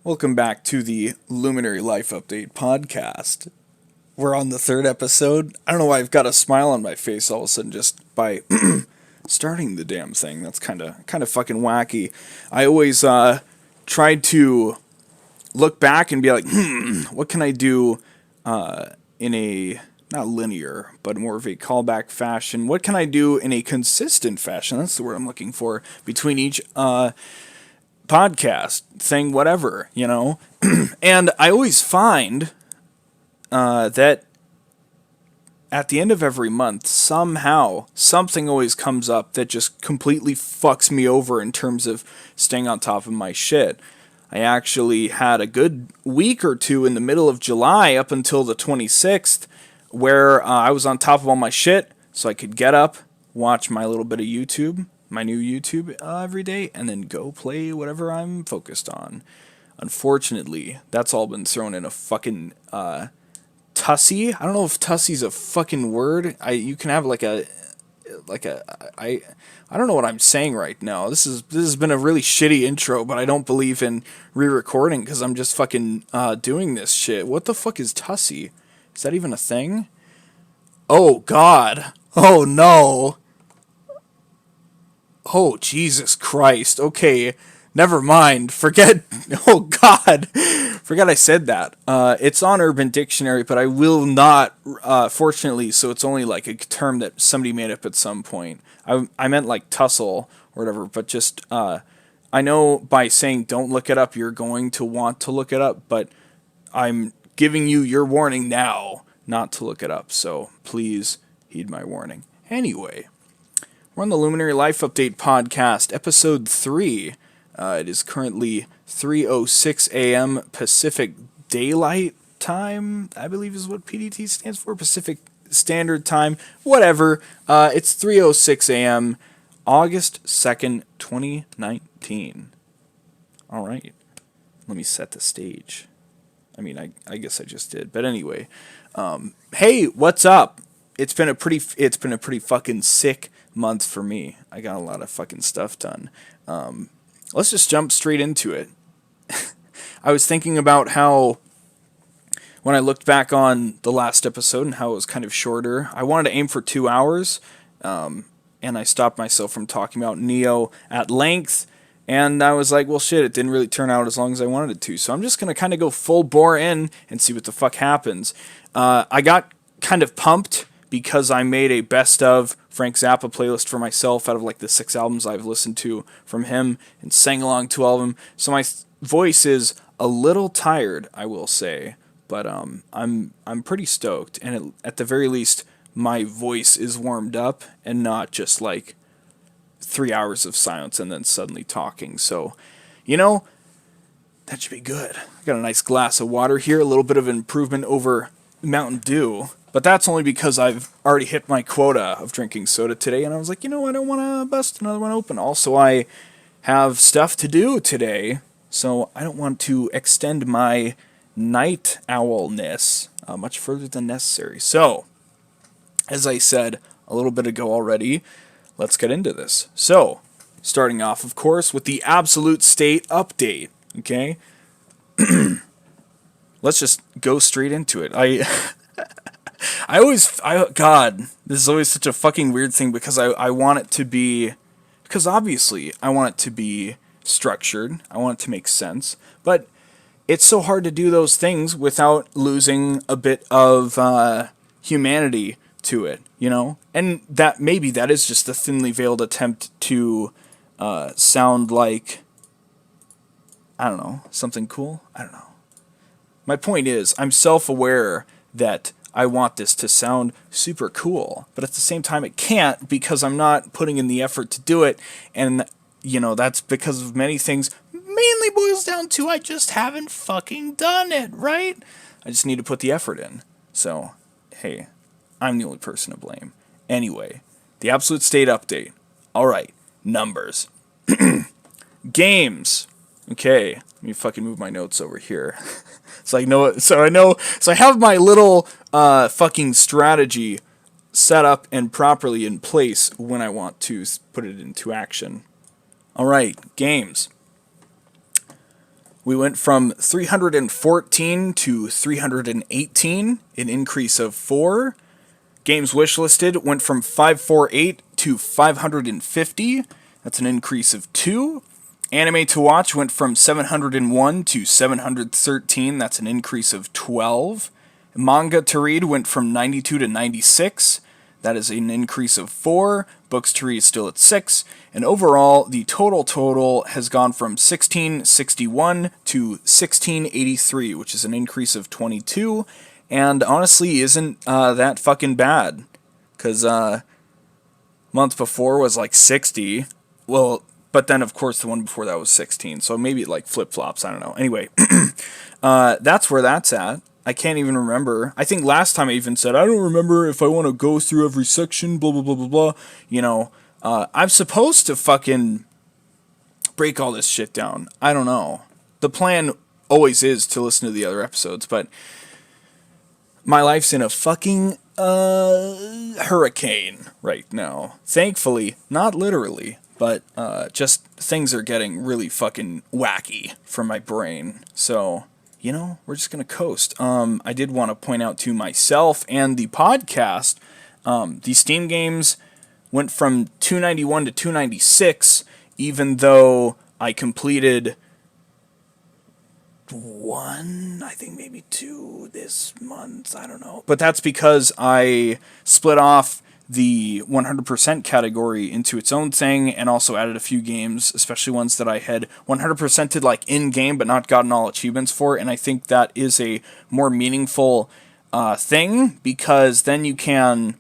Welcome back to the Luminary Life Update podcast. We're on the third episode. I don't know why I've got a smile on my face all of a sudden just by starting the damn thing. That's kind of fucking wacky. I always tried to look back and be like, what can I do in a, not linear, but more of a callback fashion? What can I do in a consistent fashion? That's the word I'm looking for, between each podcast thing, whatever, you know? And I always find that at the end of every month, somehow, something always comes up that just completely fucks me over in terms of staying on top of my shit. I actually had a good week or two in the middle of July up until the 26th where I was on top of all my shit, so I could get up, watch my little bit of YouTube, my new YouTube every day, and then go play whatever I'm focused on. Unfortunately, that's all been thrown in a fucking tussy. I don't know if tussy's a fucking word. You can have I don't know what I'm saying right now. This has been a really shitty intro, but I don't believe in re-recording because I'm just fucking doing this shit. What the fuck is tussy? Is that even a thing? Oh god. Oh no. Oh Jesus Christ. Okay. Never mind. Forget. Oh God. Forgot I said that. It's on Urban Dictionary, but I will not. Fortunately, so it's only like a term that somebody made up at some point. I meant like tussle or whatever, but just I know by saying don't look it up, you're going to want to look it up, but I'm giving you your warning now not to look it up. So please heed my warning. Anyway, we're on the Luminary Life Update podcast, episode 3. It is currently 3:06 a.m. Pacific Daylight Time, I believe is what PDT stands for, Pacific Standard Time, whatever. It's 3:06 a.m., August 2nd, 2019. All right, let me set the stage. I mean, I guess I just did, but anyway. Hey, what's up? It's been a pretty fucking sick month for me. I got a lot of fucking stuff done. Let's just jump straight into it. I was thinking about how, when I looked back on the last episode and how it was kind of shorter, I wanted to aim for 2 hours, and I stopped myself from talking about Neo at length, and I was like, well shit, it didn't really turn out as long as I wanted it to, so I'm just going to kind of go full bore in and see what the fuck happens. I got kind of pumped because I made a best of Frank Zappa playlist for myself out of like the 6 albums I've listened to from him and sang along to all of them. So my voice is a little tired, I will say, but I'm pretty stoked, and at the very least my voice is warmed up and not just like 3 hours of silence and then suddenly talking. So, you know, that should be good. I got a nice glass of water here, a little bit of improvement over Mountain Dew. But that's only because I've already hit my quota of drinking soda today, and I was like, you know, I don't want to bust another one open. Also, I have stuff to do today, so I don't want to extend my night owlness much further than necessary. So, as I said a little bit ago already, let's get into this. So, starting off, of course, with the absolute state update, okay? Let's just go straight into it. God, this is always such a fucking weird thing because I want it to be, because obviously I want it to be structured, I want it to make sense, but it's so hard to do those things without losing a bit of humanity to it, you know? And that maybe that is just a thinly veiled attempt to sound like, I don't know, something cool? I don't know. My point is, I'm self-aware that I want this to sound super cool, but at the same time it can't because I'm not putting in the effort to do it, and, you know, that's because of many things. Mainly boils down to I just haven't fucking done it, right? I just need to put the effort in. So, hey, I'm the only person to blame. Anyway, the absolute state update. Alright, numbers. Games. Okay, let me fucking move my notes over here. So I have my little fucking strategy set up and properly in place when I want to put it into action. Alright, games. We went from 314 to 318, an increase of 4. Games wishlisted went from 548 to 550. That's an increase of 2. Anime to watch went from 701 to 713. That's an increase of 12. Manga to read went from 92 to 96. That is an increase of 4. Books to read is still at 6. And overall, the total has gone from 1661 to 1683, which is an increase of 22. And honestly, isn't that fucking bad. Because month before was like 60. Well, but then, of course, the one before that was 16. So maybe it like flip-flops. I don't know. Anyway, that's where that's at. I can't even remember. I think last time I even said, I don't remember if I want to go through every section, blah, blah, blah, blah, blah. You know, I'm supposed to fucking break all this shit down. I don't know. The plan always is to listen to the other episodes, but my life's in a fucking hurricane right now. Thankfully, not literally, but just things are getting really fucking wacky for my brain. So, you know, we're just going to coast. I did want to point out to myself and the podcast, the Steam games went from 291 to 296, even though I completed 1, I think maybe 2 this month, I don't know. But that's because I split off the 100% category into its own thing and also added a few games, especially ones that I had 100%ed like in-game but not gotten all achievements for, and I think that is a more meaningful thing, because then you can...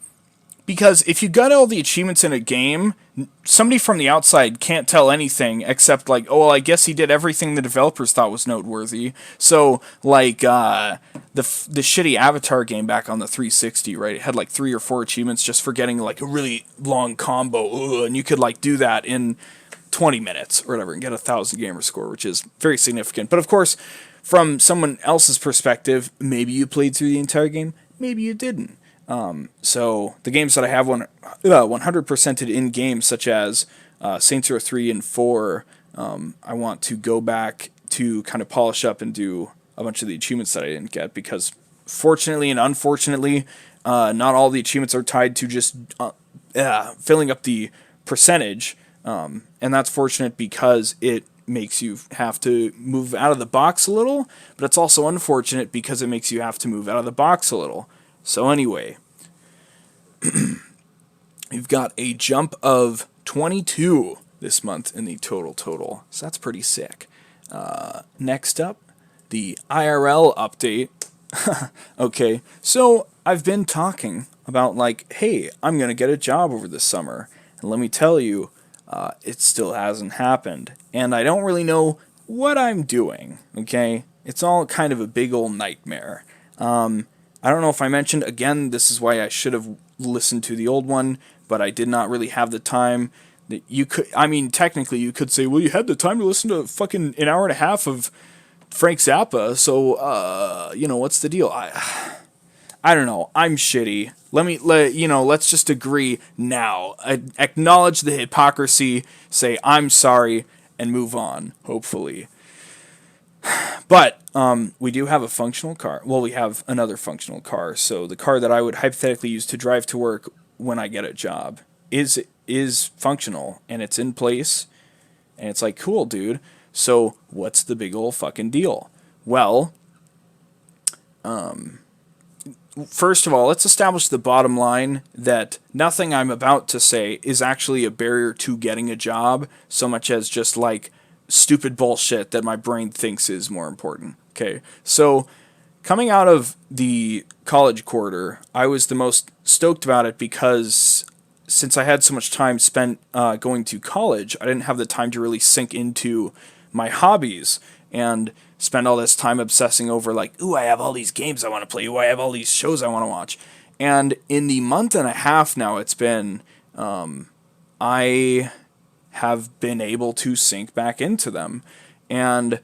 Because if you got all the achievements in a game, somebody from the outside can't tell anything except like, oh, well, I guess he did everything the developers thought was noteworthy. So, like, the shitty Avatar game back on the 360, right? It had like 3 or 4 achievements just for getting like a really long combo, and you could like do that in 20 minutes or whatever and get 1,000 gamer score, which is very significant. But of course, from someone else's perspective, maybe you played through the entire game, maybe you didn't. So the games that I have 100%ed in games, such as Saints Row 3 and 4, I want to go back to kind of polish up and do a bunch of the achievements that I didn't get, because fortunately and unfortunately, not all the achievements are tied to just filling up the percentage, and that's fortunate because it makes you have to move out of the box a little, but it's also unfortunate because it makes you have to move out of the box a little. So anyway, we've got a jump of 22 this month in the total. So that's pretty sick. Next up, the IRL update. Okay, so I've been talking about like, hey, I'm going to get a job over the summer. And let me tell you, it still hasn't happened. And I don't really know what I'm doing, okay? It's all kind of a big old nightmare. I don't know if I mentioned, again, this is why I should have listened to the old one, but I did not really have the time. That you could, I mean, technically you could say, well, you had the time to listen to fucking an hour and a half of Frank Zappa, so, you know, what's the deal? I don't know. I'm shitty. Let's just agree now. I acknowledge the hypocrisy, say I'm sorry, and move on, hopefully. But we do have a functional car. Well, we have another functional car. So the car that I would hypothetically use to drive to work when I get a job is functional, and it's in place. And it's like, cool, dude. So what's the big ol' fucking deal? Well, first of all, let's establish the bottom line that nothing I'm about to say is actually a barrier to getting a job, so much as just like stupid bullshit that my brain thinks is more important. Okay, so coming out of the college quarter, I was the most stoked about it because since I had so much time spent going to college, I didn't have the time to really sink into my hobbies and spend all this time obsessing over like, ooh, I have all these games I want to play, ooh, I have all these shows I want to watch. And in the month and a half now it's been, I have been able to sink back into them. And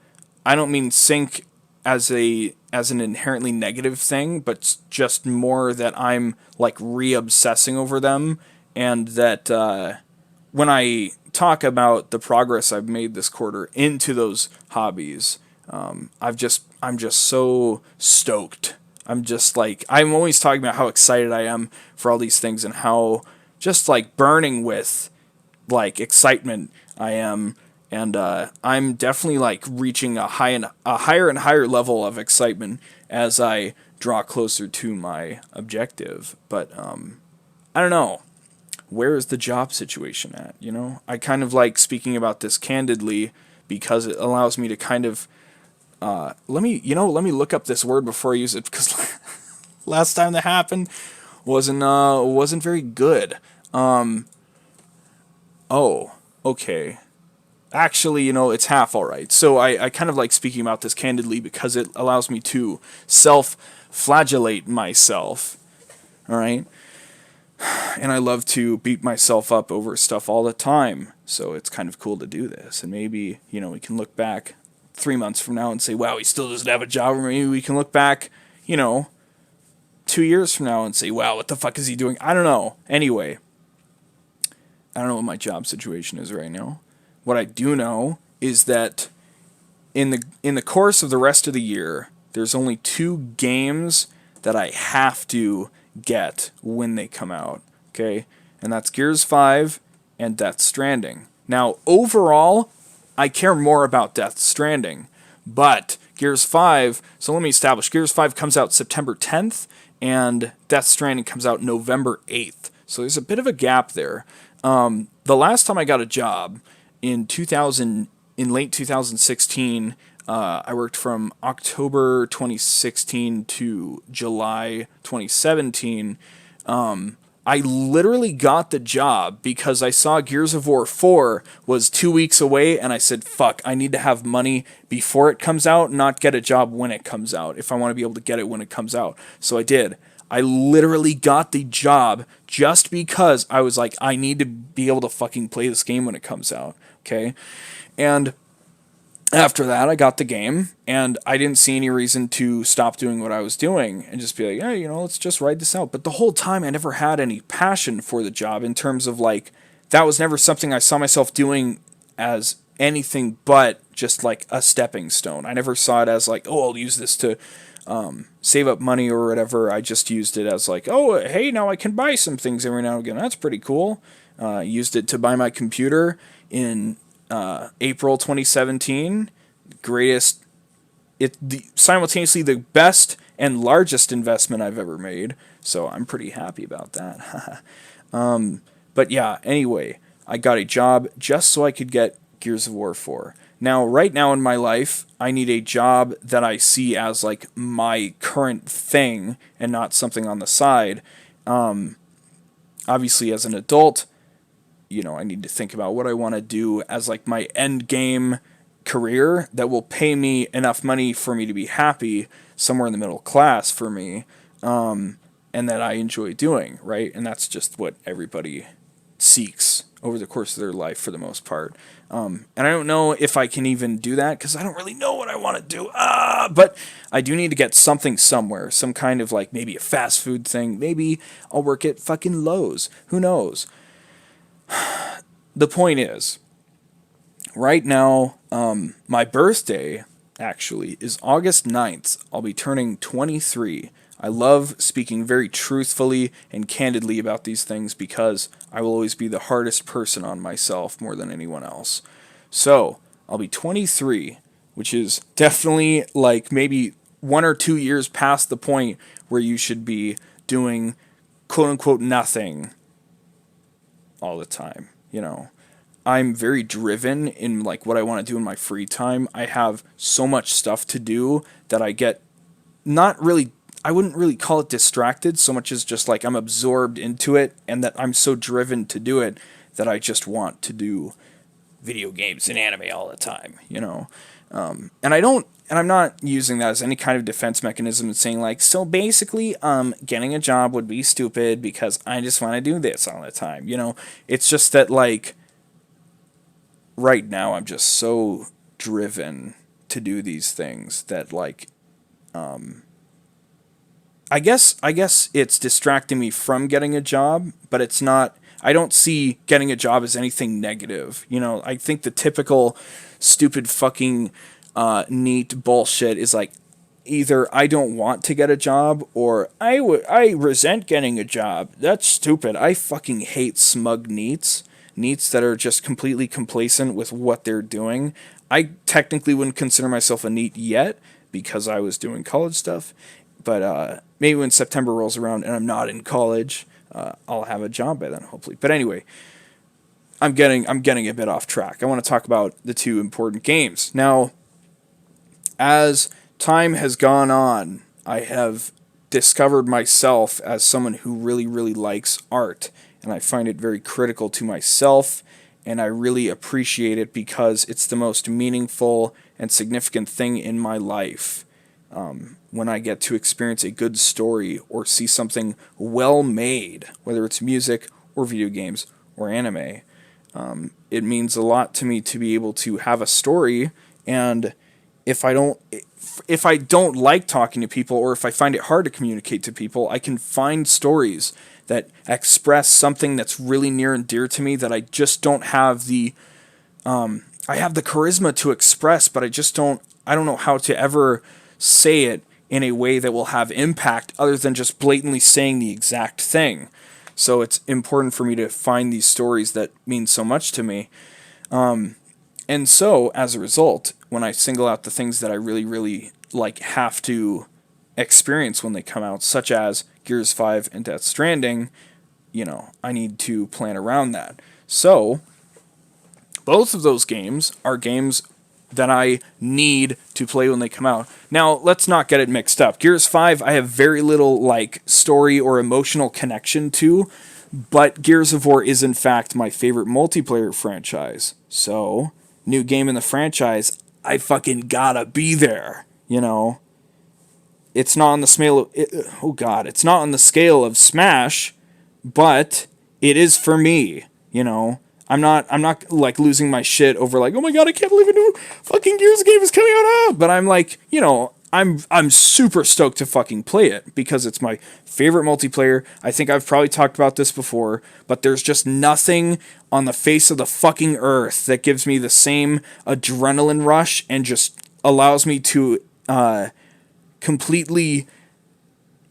I don't mean sink as an inherently negative thing, but just more that I'm like re-obsessing over them, and that when I talk about the progress I've made this quarter into those hobbies, I'm just so stoked. I'm just like, I'm always talking about how excited I am for all these things and how just like burning with like excitement I am. And I'm definitely like reaching a higher and higher level of excitement as I draw closer to my objective. But I don't know. Where is the job situation at? You know, I kind of like speaking about this candidly because it allows me to kind of let me look up this word before I use it because last time that happened wasn't very good. Oh, okay. Actually, it's half all right. So I kind of like speaking about this candidly because it allows me to self-flagellate myself. All right. And I love to beat myself up over stuff all the time. So it's kind of cool to do this. And maybe, we can look back 3 months from now and say, wow, he still doesn't have a job. Or maybe we can look back, 2 years from now and say, wow, what the fuck is he doing? I don't know. Anyway, I don't know what my job situation is right now. What I do know is that in the course of the rest of the year, there's only 2 games that I have to get when they come out, okay? And that's Gears 5 and Death Stranding. Now, overall, I care more about Death Stranding, but Gears 5, so let me establish, Gears 5 comes out September 10th, and Death Stranding comes out November 8th. So there's a bit of a gap there. The last time I got a job in late 2016, I worked from October 2016 to July 2017. I literally got the job because I saw Gears of War 4 was 2 weeks away, and I said, fuck, I need to have money before it comes out, not get a job when it comes out, if I want to be able to get it when it comes out. So I did. I literally got the job just because I was like, I need to be able to fucking play this game when it comes out, okay? And after that, I got the game, and I didn't see any reason to stop doing what I was doing and just be like, hey, let's just ride this out. But the whole time, I never had any passion for the job in terms of, like, that was never something I saw myself doing as anything but just, like, a stepping stone. I never saw it as, like, oh, I'll use this to save up money or whatever. I just used it as, like, oh, hey, now I can buy some things every now and again. That's pretty cool. Used it to buy my computer in April 2017, simultaneously the best and largest investment I've ever made. So I'm pretty happy about that. But yeah, anyway, I got a job just so I could get Gears of War 4. Now, right now in my life, I need a job that I see as like my current thing and not something on the side. Obviously, as an adult, I need to think about what I want to do as like my end game career that will pay me enough money for me to be happy, somewhere in the middle class for me, and that I enjoy doing, right? And that's just what everybody seeks over the course of their life for the most part. And I don't know if I can even do that because I don't really know what I want to do. But I do need to get something somewhere, some kind of like maybe a fast food thing. Maybe I'll work at fucking Lowe's. Who knows? The point is, right now, my birthday, actually, is August 9th. I'll be turning 23. I love speaking very truthfully and candidly about these things because I will always be the hardest person on myself more than anyone else. So, I'll be 23, which is definitely like maybe 1 or 2 years past the point where you should be doing quote-unquote nothing all the time, I'm very driven in like what I want to do in my free time. I have so much stuff to do that I get I wouldn't really call it distracted so much as just like I'm absorbed into it and that I'm so driven to do it that I just want to do video games and anime all the time, and I'm not using that as any kind of defense mechanism and saying like, so basically, getting a job would be stupid because I just want to do this all the time. It's just that like, right now I'm just so driven to do these things that like, I guess it's distracting me from getting a job, but it's not. I don't see getting a job as anything negative. I think the typical stupid fucking NEET bullshit is like either I don't want to get a job or I resent getting a job. That's stupid. I fucking hate smug NEETs that are just completely complacent with what they're doing. I technically wouldn't consider myself a NEET yet because I was doing college stuff, but maybe when September rolls around and I'm not in college, I'll have a job by then, hopefully. But anyway, I'm getting a bit off track. I want to talk about the two important games. Now, as time has gone on, I have discovered myself as someone who really, really likes art, and I find it very critical to myself, and I really appreciate it because it's the most meaningful and significant thing in my life. When I get to experience a good story or see something well made, whether it's music or video games or anime, it means a lot to me to be able to have a story. And if I don't like talking to people, or if I find it hard to communicate to people, I can find stories that express something that's really near and dear to me that I just don't have I have the charisma to express, but I don't know how to ever say it in a way that will have impact other than just blatantly saying the exact thing. So it's important for me to find these stories that mean so much to me. And so, as a result, when I single out the things that I really, really have to experience when they come out, such as Gears 5 and Death Stranding, I need to plan around that. So, both of those games are games that I need to play when they come out. Now, let's not get it mixed up. Gears 5, I have very little story or emotional connection to, but Gears of War is in fact my favorite multiplayer franchise. So, new game in the franchise, I fucking gotta be there, It's not on the it's not on the scale of Smash, but it is for me, I'm not losing my shit over oh my god, I can't believe a new fucking Gears game is coming out. But I'm I'm super stoked to fucking play it because it's my favorite multiplayer. I think I've probably talked about this before, but there's just nothing on the face of the fucking earth that gives me the same adrenaline rush and just allows me to completely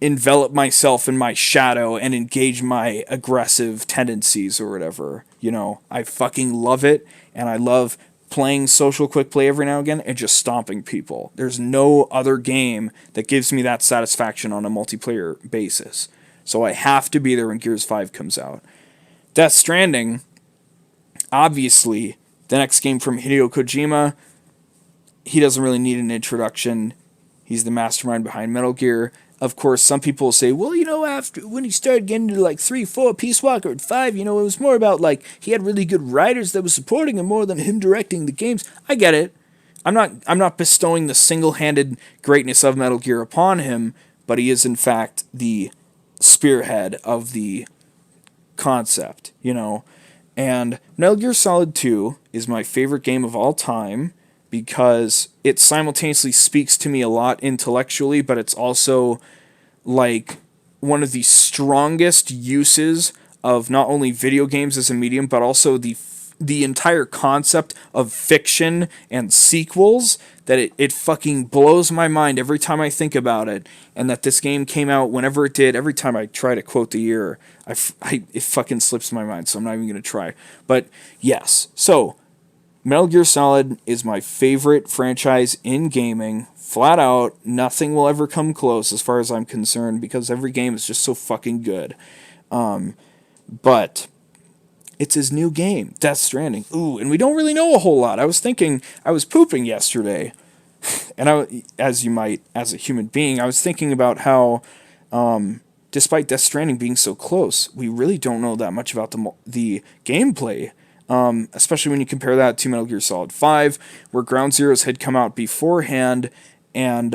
envelop myself in my shadow and engage my aggressive tendencies or whatever. I fucking love it, and I love playing social quick play every now and again and just stomping people. There's no other game that gives me that satisfaction on a multiplayer basis. So I have to be there when Gears 5 comes out. Death Stranding, obviously, the next game from Hideo Kojima, he doesn't really need an introduction. He's the mastermind behind Metal Gear. Of course, some people will say, well, after when he started getting into 3, 4, Peace Walker, and 5, it was more about he had really good writers that was supporting him more than him directing the games. I get it. I'm not bestowing the single-handed greatness of Metal Gear upon him, but he is in fact the spearhead of the concept, And Metal Gear Solid 2 is my favorite game of all time, because it simultaneously speaks to me a lot intellectually, but it's also one of the strongest uses of not only video games as a medium, but also the entire concept of fiction and sequels, that it fucking blows my mind every time I think about it. And that this game came out whenever it did. Every time I try to quote the year, it fucking slips my mind, so I'm not even going to try. But yes, so Metal Gear Solid is my favorite franchise in gaming. Flat out, nothing will ever come close as far as I'm concerned, because every game is just so fucking good. But it's his new game, Death Stranding. Ooh, and we don't really know a whole lot. I was pooping yesterday, and as you might, as a human being, I was thinking about how, despite Death Stranding being so close, we really don't know that much about the gameplay. Especially when you compare that to Metal Gear Solid 5, where Ground Zeroes had come out beforehand, and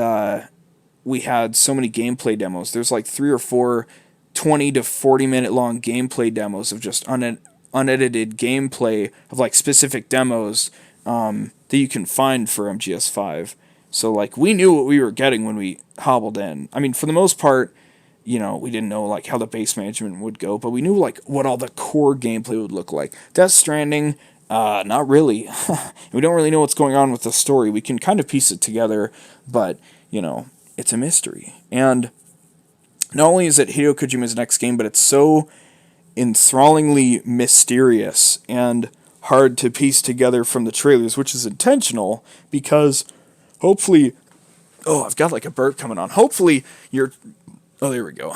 we had so many gameplay demos. There's 3 or 4 20 to 40 minute long gameplay demos of just unedited gameplay of specific demos that you can find for MGS5. So we knew what we were getting when we hobbled in. I mean, for the most part, we didn't know how the base management would go, but we knew what all the core gameplay would look like. Death Stranding, Not really. We don't really know what's going on with the story. We can kind of piece it together, but, it's a mystery. And not only is it Hideo Kojima's next game, but it's so enthrallingly mysterious and hard to piece together from the trailers, which is intentional because hopefully. Oh, I've got like a burp coming on. Hopefully your. Oh, there we go.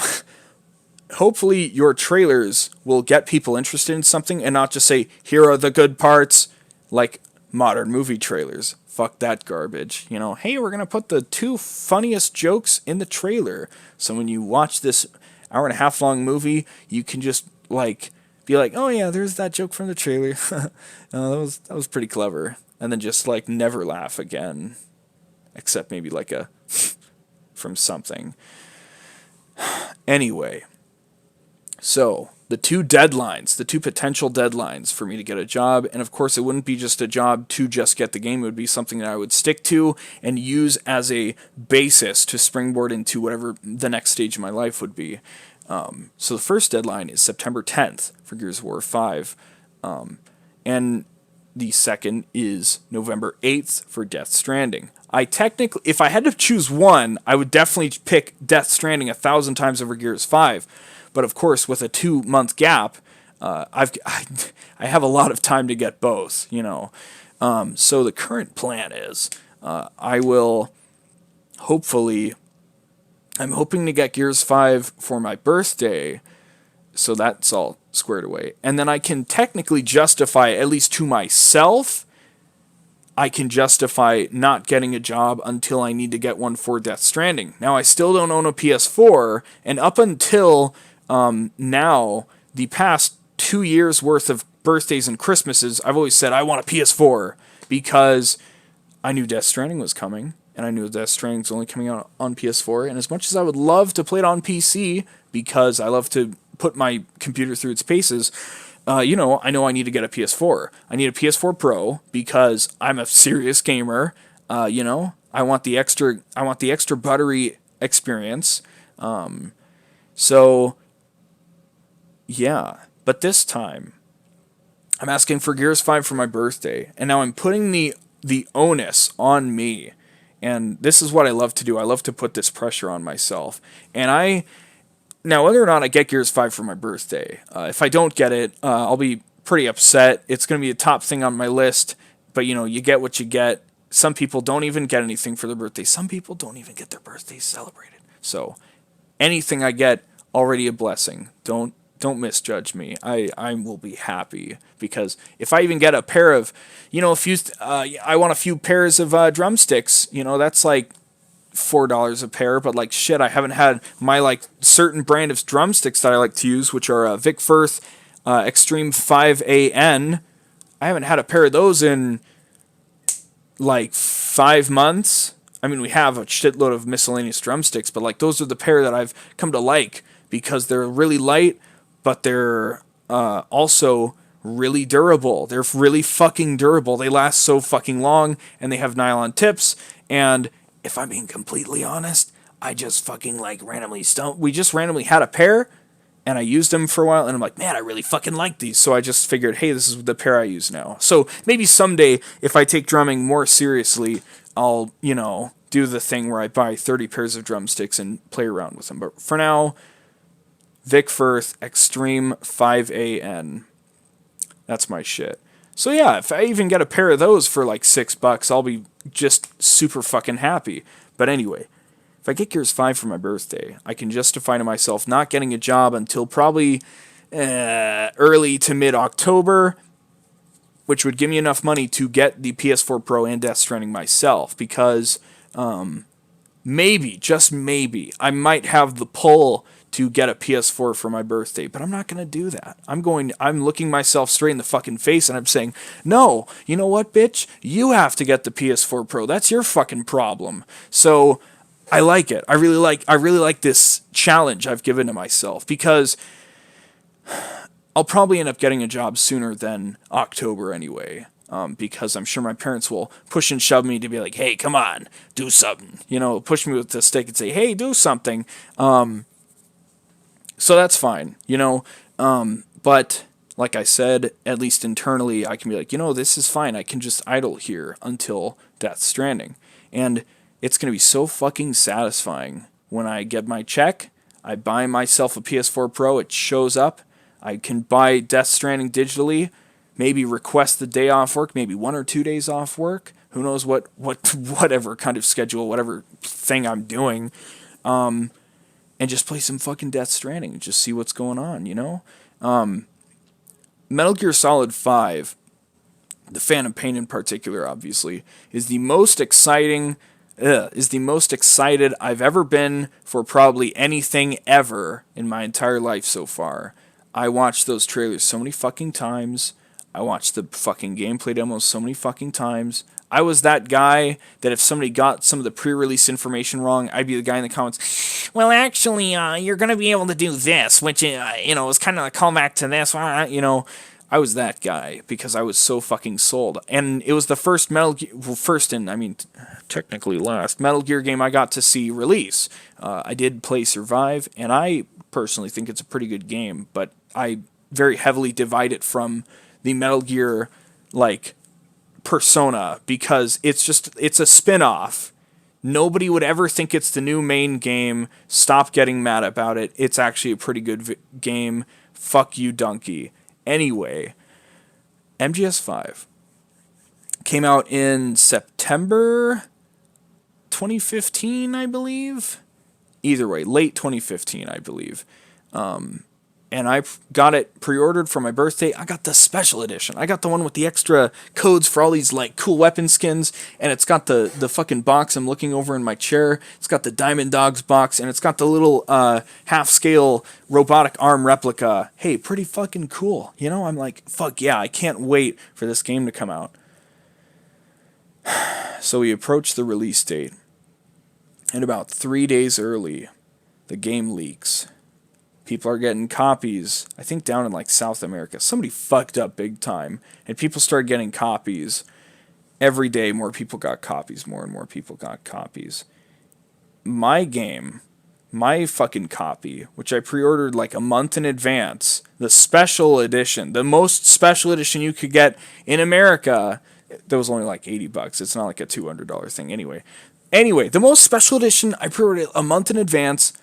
Hopefully your trailers will get people interested in something and not just say, here are the good parts, like modern movie trailers. Fuck that garbage. Hey, we're going to put the 2 funniest jokes in the trailer. So when you watch this hour and a half long movie, you can just be like, oh yeah, there's that joke from the trailer. That was pretty clever. And then just never laugh again. Except maybe from something. Anyway. So, the 2 potential deadlines for me to get a job, and of course it wouldn't be just a job to just get the game, it would be something that I would stick to and use as a basis to springboard into whatever the next stage of my life would be. So the first deadline is September 10th for Gears of War 5, and the second is November 8th for Death Stranding. If I had to choose one, I would definitely pick Death Stranding 1,000 times over Gears 5. But of course, with a 2-month gap, I have a lot of time to get both. So the current plan is I'm hoping to get Gears 5 for my birthday. So that's all squared away. And then I can technically justify, at least to myself, I can justify not getting a job until I need to get one for Death Stranding. Now, I still don't own a PS4, and up until now, the past 2 years worth of birthdays and Christmases, I've always said I want a PS4 because I knew Death Stranding was coming, and I knew Death Stranding was only coming out on PS4. And as much as I would love to play it on PC because I love to put my computer through its paces, I know I need to get a PS4. I need a PS4 Pro because I'm a serious gamer. I want the extra buttery experience. So. Yeah, but this time, I'm asking for Gears 5 for my birthday, and now I'm putting the onus on me, and this is what I love to do. I love to put this pressure on myself, and now whether or not I get Gears 5 for my birthday, if I don't get it, I'll be pretty upset. It's going to be a top thing on my list, but you get what you get. Some people don't even get anything for their birthday. Some people don't even get their birthdays celebrated. So, anything I get, already a blessing. Don't misjudge me. I will be happy because if I even get a pair of, I want a few pairs of drumsticks. That's like $4 a pair. But shit, I haven't had my certain brand of drumsticks that I like to use, which are Vic Firth Extreme 5AN. I haven't had a pair of those in 5 months. I mean, we have a shitload of miscellaneous drumsticks, but those are the pair that I've come to like because they're really light. But they're also really durable. They're really fucking durable. They last so fucking long, and they have nylon tips. And if I'm being completely honest, I just fucking randomly we just randomly had a pair, and I used them for a while, and I'm like, man, I really fucking like these. So I just figured, hey, this is the pair I use now. So maybe someday, if I take drumming more seriously, I'll, do the thing where I buy 30 pairs of drumsticks and play around with them. But for now, Vic Firth Extreme 5AN. That's my shit. So yeah, if I even get a pair of those for $6, I'll be just super fucking happy. But anyway, if I get Gears 5 for my birthday, I can justify to myself not getting a job until probably early to mid-October, which would give me enough money to get the PS4 Pro and Death Stranding myself, because maybe, just maybe, I might have the pull to get a PS4 for my birthday, but I'm not going to do that. I'm looking myself straight in the fucking face and I'm saying, no, you know what, bitch? You have to get the PS4 Pro. That's your fucking problem. So I like it. I really like this challenge I've given to myself, because I'll probably end up getting a job sooner than October anyway. Because I'm sure my parents will push and shove me to be like, hey, come on, do something. Push me with the stick and say, hey, do something. So that's fine, but like I said, at least internally, I can be like, this is fine. I can just idle here until Death Stranding. And it's going to be so fucking satisfying when I get my check, I buy myself a PS4 Pro, it shows up, I can buy Death Stranding digitally, maybe request the day off work, maybe 1 or 2 days off work, who knows whatever kind of schedule, whatever thing I'm doing, and just play some fucking Death Stranding and just see what's going on, Metal Gear Solid 5, the Phantom Pain in particular, obviously, is the most excited I've ever been for probably anything ever in my entire life so far. I watched those trailers so many fucking times. I watched the fucking gameplay demos so many fucking times. I was that guy that if somebody got some of the pre-release information wrong, I'd be the guy in the comments, well, actually, you're going to be able to do this, which, is kind of a callback to this, I was that guy because I was so fucking sold. And it was the first technically last Metal Gear game I got to see release. I did play Survive, and I personally think it's a pretty good game, but I very heavily divide it from the Metal Gear, persona, because it's a spin-off. Nobody would ever think it's the new main game. Stop getting mad about it. It's actually a pretty good game. Fuck you, Donkey. Anyway, MGS5 came out in September 2015, I believe. Either way, late 2015, I believe. And I got it pre-ordered for my birthday. I got the special edition. I got the one with the extra codes for all these cool weapon skins, and it's got the fucking box I'm looking over in my chair. It's got the Diamond Dogs box, and it's got the little half-scale robotic arm replica. Hey, pretty fucking cool. I'm like, fuck yeah, I can't wait for this game to come out. So we approach the release date, and about 3 days early, the game leaks. People are getting copies, I think down in South America. Somebody fucked up big time, and people started getting copies. Every day, more people got copies, more and more people got copies. My game, my fucking copy, which I pre-ordered a month in advance, the special edition, the most special edition you could get in America, that was only $80. It's not a $200 thing anyway. Anyway, the most special edition, I pre-ordered a month in advance.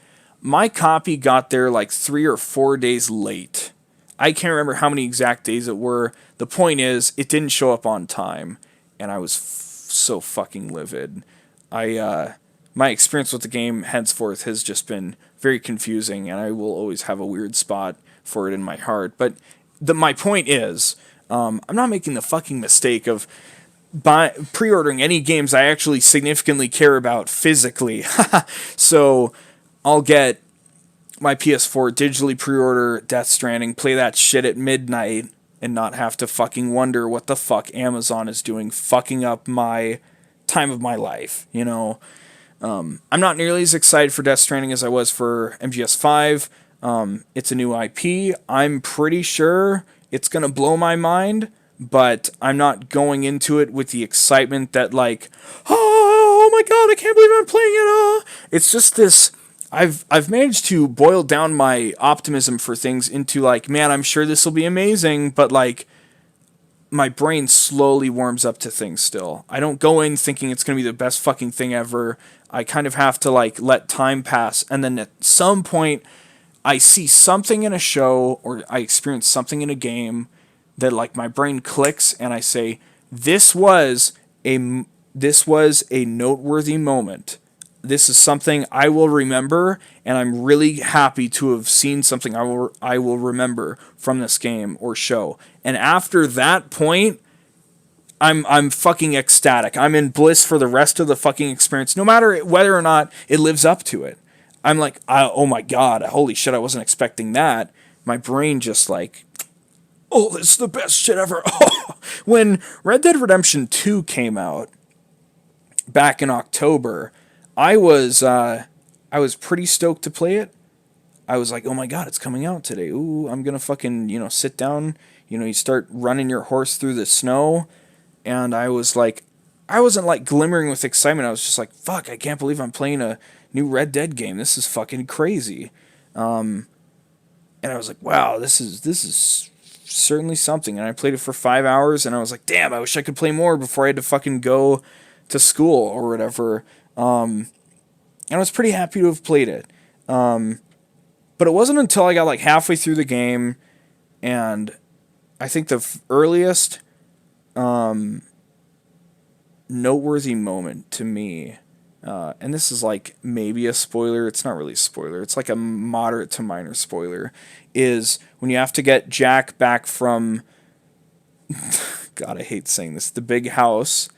My copy got there 3 or 4 days late. I can't remember how many exact days it were. The point is, it didn't show up on time, and I was so fucking livid. My experience with the game henceforth has just been very confusing, and I will always have a weird spot for it in my heart. But my point is, I'm not making the fucking mistake of pre-ordering any games I actually significantly care about physically. So I'll get my PS4 digitally pre-order Death Stranding, play that shit at midnight, and not have to fucking wonder what the fuck Amazon is doing, fucking up my time of my life, I'm not nearly as excited for Death Stranding as I was for MGS5. It's a new IP. I'm pretty sure it's going to blow my mind, but I'm not going into it with the excitement that oh my god, I can't believe I'm playing it. It's just this... I've managed to boil down my optimism for things into man, I'm sure this will be amazing, but my brain slowly warms up to things still. I don't go in thinking it's going to be the best fucking thing ever. I kind of have to let time pass, and then at some point I see something in a show or I experience something in a game that my brain clicks and I say, this was a noteworthy moment. This is something I will remember, and I'm really happy to have seen something I will remember from this game or show. And after that point, I'm fucking ecstatic. I'm in bliss for the rest of the fucking experience, no matter whether or not it lives up to it. I'm oh my god, holy shit, I wasn't expecting that. My brain just oh, this is the best shit ever. When Red Dead Redemption 2 came out back in October, I was pretty stoked to play it. I was oh my god, it's coming out today. Ooh, I'm gonna fucking, sit down. You start running your horse through the snow. And I was I wasn't glimmering with excitement. I was just fuck, I can't believe I'm playing a new Red Dead game. This is fucking crazy. And I was wow, this is certainly something. And I played it for 5 hours, and I was like, damn, I wish I could play more before I had to fucking go to school or whatever. And I was pretty happy to have played it. But it wasn't until I got like halfway through the game, and I think the earliest noteworthy moment to me, and this is like maybe a spoiler, it's not really a spoiler, it's like a moderate to minor spoiler, is when you have to get Jack back from, God, I hate saying this, the big house,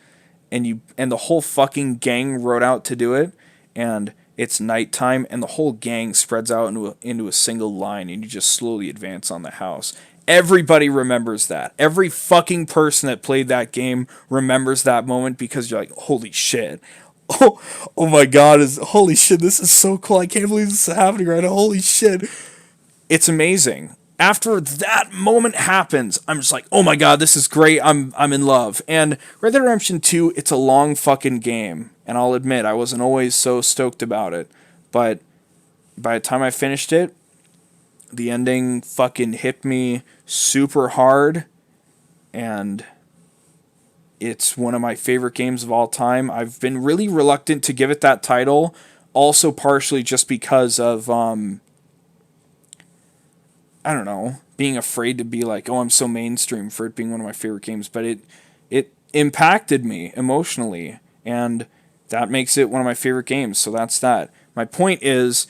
and the whole fucking gang rode out to do it, and it's nighttime, and the whole gang spreads out into a single line, and you just slowly advance on the house. Everybody remembers that. Every fucking person that played that game remembers that moment, because you're like, holy shit. Oh my god, holy shit, this is so cool. I can't believe this is happening right now. Holy shit. It's amazing. After that moment happens, I'm just like, oh my god, this is great. I'm in love. And Red Dead Redemption 2, it's a long fucking game. And I'll admit, I wasn't always so stoked about it. But by the time I finished it, the ending fucking hit me super hard. And it's one of my favorite games of all time. I've been really reluctant to give it that title. Also partially just because of, I don't know, being afraid to be like, oh, I'm so mainstream for it being one of my favorite games. But it impacted me emotionally. And that makes it one of my favorite games. So that's that. My point is,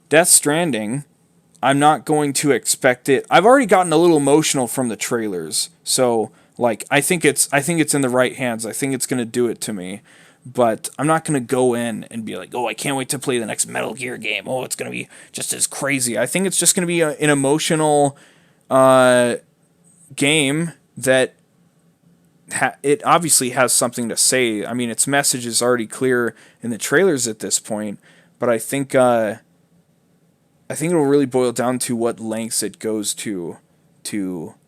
Death Stranding, I'm not going to expect it. I've already gotten a little emotional from the trailers. So, like, I think it's in the right hands. I think it's going to do it to me. But I'm not going to go in and be like, oh, I can't wait to play the next Metal Gear game. Oh, it's going to be just as crazy. I think it's just going to be an emotional game that it obviously has something to say. I mean, its message is already clear in the trailers at this point. But I think it'll really boil down to what lengths it goes to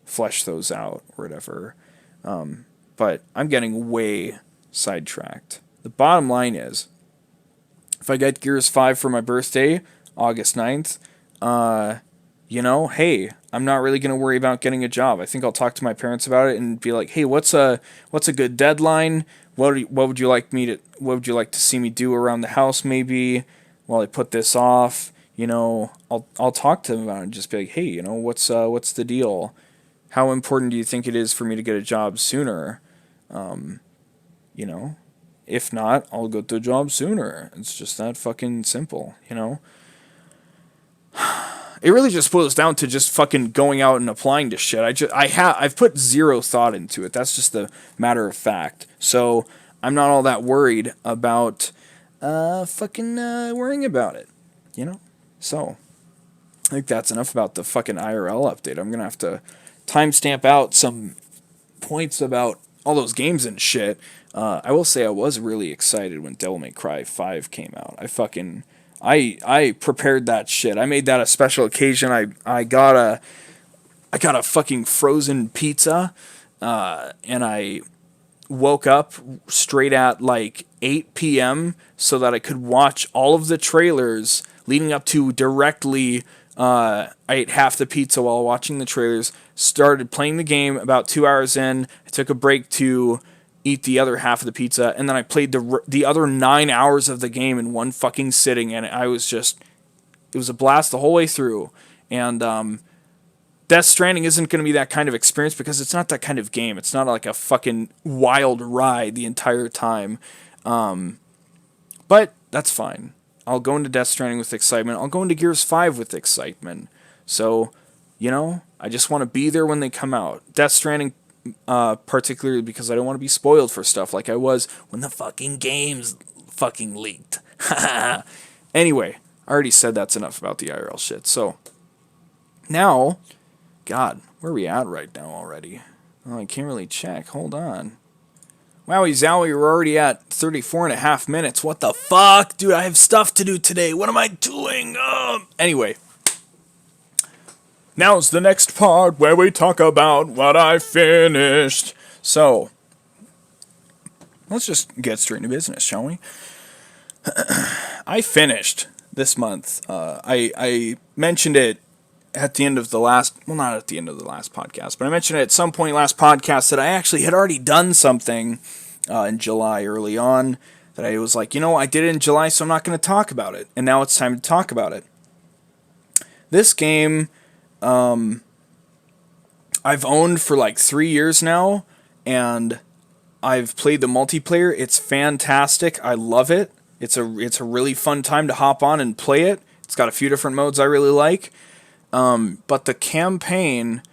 flesh those out or whatever. But I'm getting way sidetracked. The bottom line is, if I get Gears 5 for my birthday, August 9th, hey, I'm not really going to worry about getting a job. I think I'll talk to my parents about it and be like, hey, what's a good deadline? What would you like to see me do around the house maybe while I put this off? I'll talk to them about it and just be like, hey, what's the deal? How important do you think it is for me to get a job sooner? If not, I'll go to a job sooner. It's just that fucking simple, It really just boils down to just fucking going out and applying to shit. I've put zero thought into it. That's just the matter of fact. So I'm not all that worried about worrying about it, So I think that's enough about the fucking IRL update. I'm gonna have to timestamp out some points about all those games and shit. I will say I was really excited when Devil May Cry 5 came out. I prepared that shit. I made that a special occasion. I got a fucking frozen pizza, and I woke up straight at like 8 p.m. so that I could watch all of the trailers leading up to directly. I ate half the pizza while watching the trailers, started playing the game about 2 hours in. I took a break to eat the other half of the pizza, and then I played the other 9 hours of the game in one fucking sitting, and it was a blast the whole way through. And Death Stranding isn't going to be that kind of experience because it's not that kind of game. It's not like a fucking wild ride the entire time. But that's fine. I'll go into Death Stranding with excitement. I'll go into Gears 5 with excitement. So, I just want to be there when they come out. Death Stranding, particularly because I don't want to be spoiled for stuff like I was when the fucking games fucking leaked. Anyway, I already said that's enough about the IRL shit. So, now, God, where are we at right now already? Oh, I can't really check. Hold on. Wowie zowie, we're already at 34 and a half minutes. What the fuck? Dude, I have stuff to do today. What am I doing? Anyway. Now's the next part where we talk about what I finished. So, let's just get straight into business, shall we? I finished this month. I mentioned it at the end of the last, well, not at the end of the last podcast, but I mentioned at some point last podcast that I actually had already done something in July early on that I was like, I did it in July, so I'm not going to talk about it. And now it's time to talk about it. This game, I've owned for like 3 years now, and I've played the multiplayer. It's fantastic. I love it. It's a really fun time to hop on and play it. It's got a few different modes I really like. But the campaign,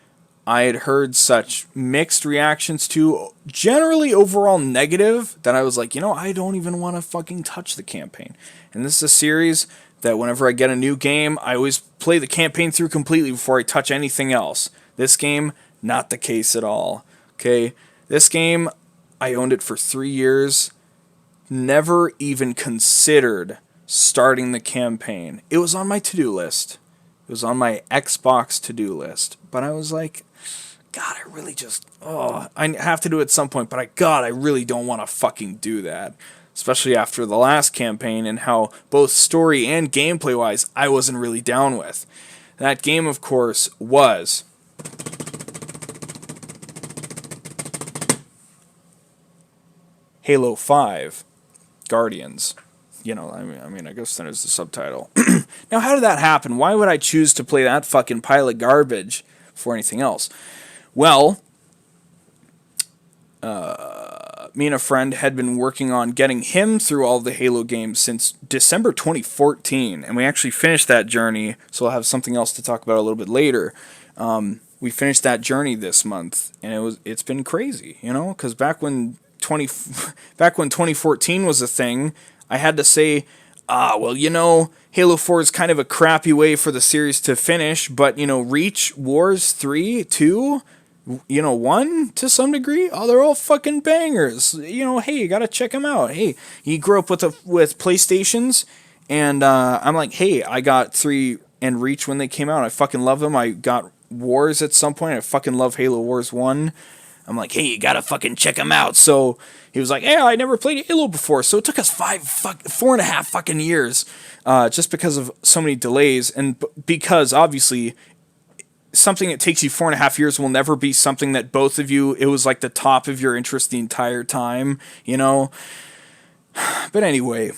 I had heard such mixed reactions to, generally overall negative, that I was like, I don't even want to fucking touch the campaign. And this is a series that whenever I get a new game, I always play the campaign through completely before I touch anything else. This game, not the case at all. Okay? This game, I owned it for 3 years, never even considered starting the campaign. It was on my to-do list. It was on my Xbox to-do list. But I was like, God, I really just, I have to do it at some point, but I really don't want to fucking do that. Especially after the last campaign and how both story and gameplay-wise, I wasn't really down with. That game, of course, was Halo 5 Guardians. I guess that is the subtitle. Now, how did that happen? Why would I choose to play that fucking pile of garbage for anything else? Well, me and a friend had been working on getting him through all the Halo games since December 2014, and we actually finished that journey, so I'll have something else to talk about a little bit later. We finished that journey this month, and it's been crazy, because back when 2014 was a thing, I had to say, Halo 4 is kind of a crappy way for the series to finish, but, Reach, Wars 3, 2, 1 to some degree, they're all fucking bangers. Hey, you gotta check them out. Hey, you grew up with PlayStations, and I'm like, hey, I got 3 and Reach when they came out. I fucking love them. I got Wars at some point. I fucking love Halo Wars 1. I'm like, hey, you gotta fucking check them out. So he was like, yeah, I never played Halo before. So it took us 4.5 fucking years, just because of so many delays. And because obviously something that takes you 4.5 years will never be something that both of you, it was like the top of your interest the entire time, But anyway,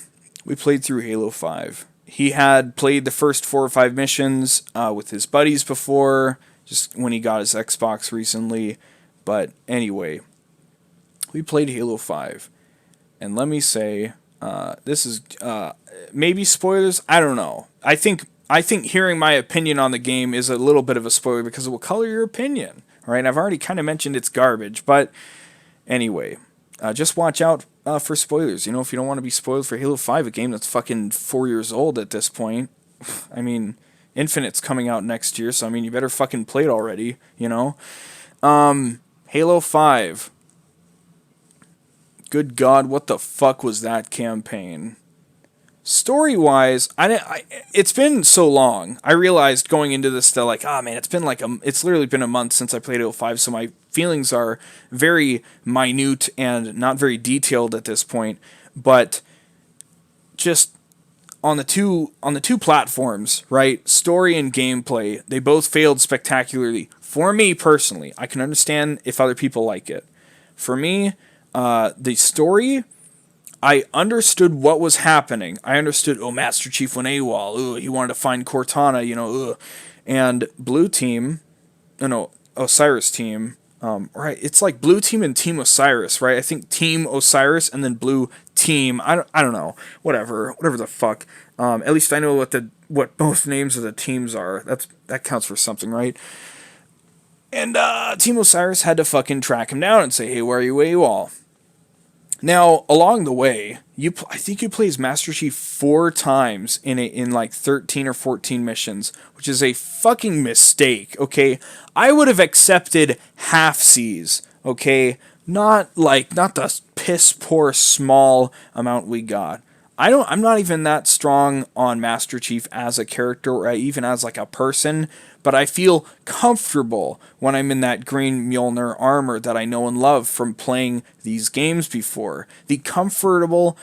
we played through Halo 5. He had played the first 4 or 5 missions with his buddies before, just when he got his Xbox recently. But anyway, we played Halo 5, and let me say, this is maybe spoilers. I don't know. I think hearing my opinion on the game is a little bit of a spoiler because it will color your opinion. Right? I've already kind of mentioned it's garbage, but anyway, just watch out for spoilers. If you don't want to be spoiled for Halo 5, a game that's fucking 4 years old at this point. I mean, Infinite's coming out next year, so you better fucking play it already. Halo 5. Good God, what the fuck was that campaign? Story-wise, it's been so long. I realized going into this that it's literally been a month since I played Halo 5, so my feelings are very minute and not very detailed at this point. But just on the two platforms, right? Story and gameplay, they both failed spectacularly. For me personally, I can understand if other people like it. For me, the story, I understood what was happening. I understood, Master Chief went AWOL. He wanted to find Cortana, And Blue Team, Osiris Team, right? It's like Blue Team and Team Osiris, right? I think Team Osiris and then Blue Team. I don't know. Whatever the fuck. At least I know what both names of the teams are. That counts for something, right? And Team Osiris had to fucking track him down and say, hey, where are you AWOL? Now, along the way, I think you play as Master Chief 4 times in like 13 or 14 missions, which is a fucking mistake, okay? I would have accepted half-seas, okay? Not the piss-poor small amount we got. I'm not even that strong on Master Chief as a character or even as like a person, but I feel comfortable when I'm in that green Mjolnir armor that I know and love from playing these games before. The comfort of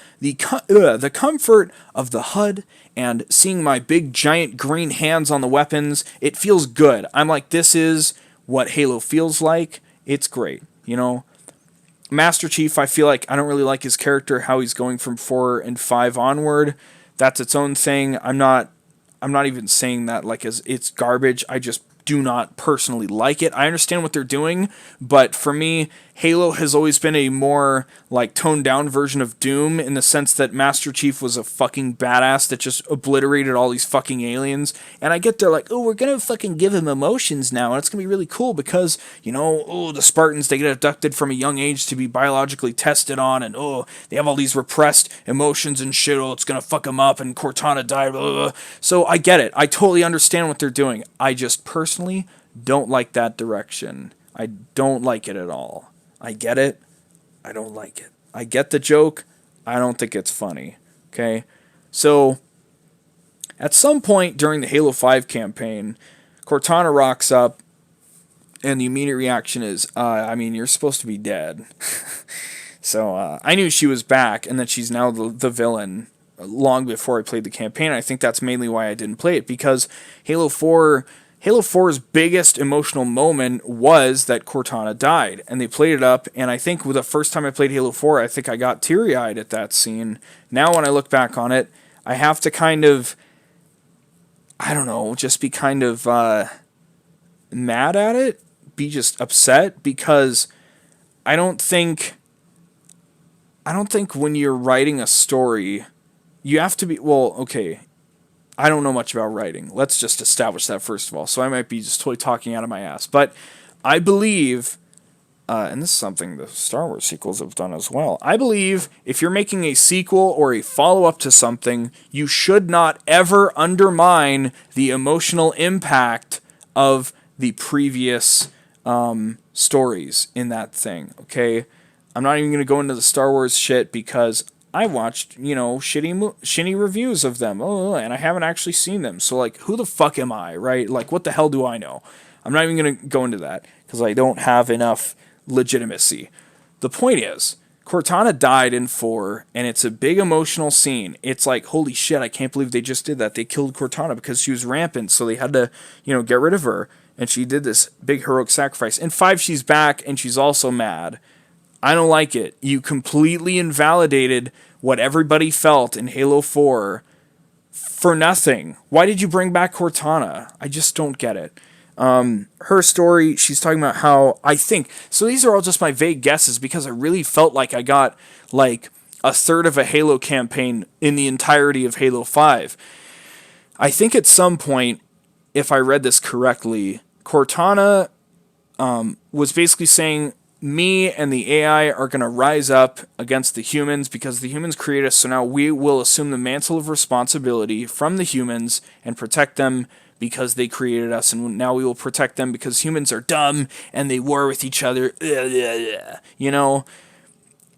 the HUD and seeing my big giant green hands on the weapons, it feels good. I'm like, this is what Halo feels like. It's great, you know? Master Chief, I feel like I don't really like his character, how he's going from 4 and 5 onward. That's its own thing. I'm not even saying that like as it's garbage. I just do not personally like it. I understand what they're doing, but for me, Halo has always been a more like toned down version of Doom in the sense that Master Chief was a fucking badass that just obliterated all these fucking aliens. And I get they're like, oh, we're gonna fucking give him emotions now, and it's gonna be really cool because, you know, oh, the Spartans, they get abducted from a young age to be biologically tested on, and oh, they have all these repressed emotions and shit, oh, it's gonna fuck them up, and Cortana died, blah, blah, blah. So I get it. I totally understand what they're doing. I just personally don't like that direction. I don't like it at all. I get it. I don't like it. I get the joke. I don't think it's funny. Okay? So, at some point during the Halo 5 campaign, Cortana rocks up, and the immediate reaction is, I mean, you're supposed to be dead. So, I knew she was back, and that she's now the villain long before I played the campaign. I think that's mainly why I didn't play it, because Halo 4's biggest emotional moment was that Cortana died, and they played it up, and I think the first time I played Halo 4, I think I got teary-eyed at that scene. Now when I look back on it, I have to kind of, I don't know, just be kind of mad at it, be just upset, because I don't think when you're writing a story, you have to be, well, okay, I don't know much about writing. Let's just establish that first of all. So I might be just totally talking out of my ass. But I believe, and this is something the Star Wars sequels have done as well, I believe if you're making a sequel or a follow-up to something, you should not ever undermine the emotional impact of the previous stories in that thing, okay? I'm not even going to go into the Star Wars shit because I watched, you know, shitty reviews of them. Oh, and I haven't actually seen them. So, like, who the fuck am I, right? Like, what the hell do I know? I'm not even going to go into that because I don't have enough legitimacy. The point is, Cortana died in 4, and it's a big emotional scene. It's like, holy shit, I can't believe they just did that. They killed Cortana because she was rampant, so they had to, you know, get rid of her. And she did this big heroic sacrifice. In 5, she's back, and she's also mad. I don't like it. You completely invalidated what everybody felt in Halo 4 for nothing. Why did you bring back Cortana? I just don't get it. Her story, she's talking about how, I think, so these are all just my vague guesses because I really felt like I got like a third of a Halo campaign in the entirety of Halo 5. I think at some point, if I read this correctly, Cortana was basically saying, me and the AI are going to rise up against the humans because the humans create us, so now we will assume the mantle of responsibility from the humans and protect them because they created us, and now we will protect them because humans are dumb and they war with each other, you know?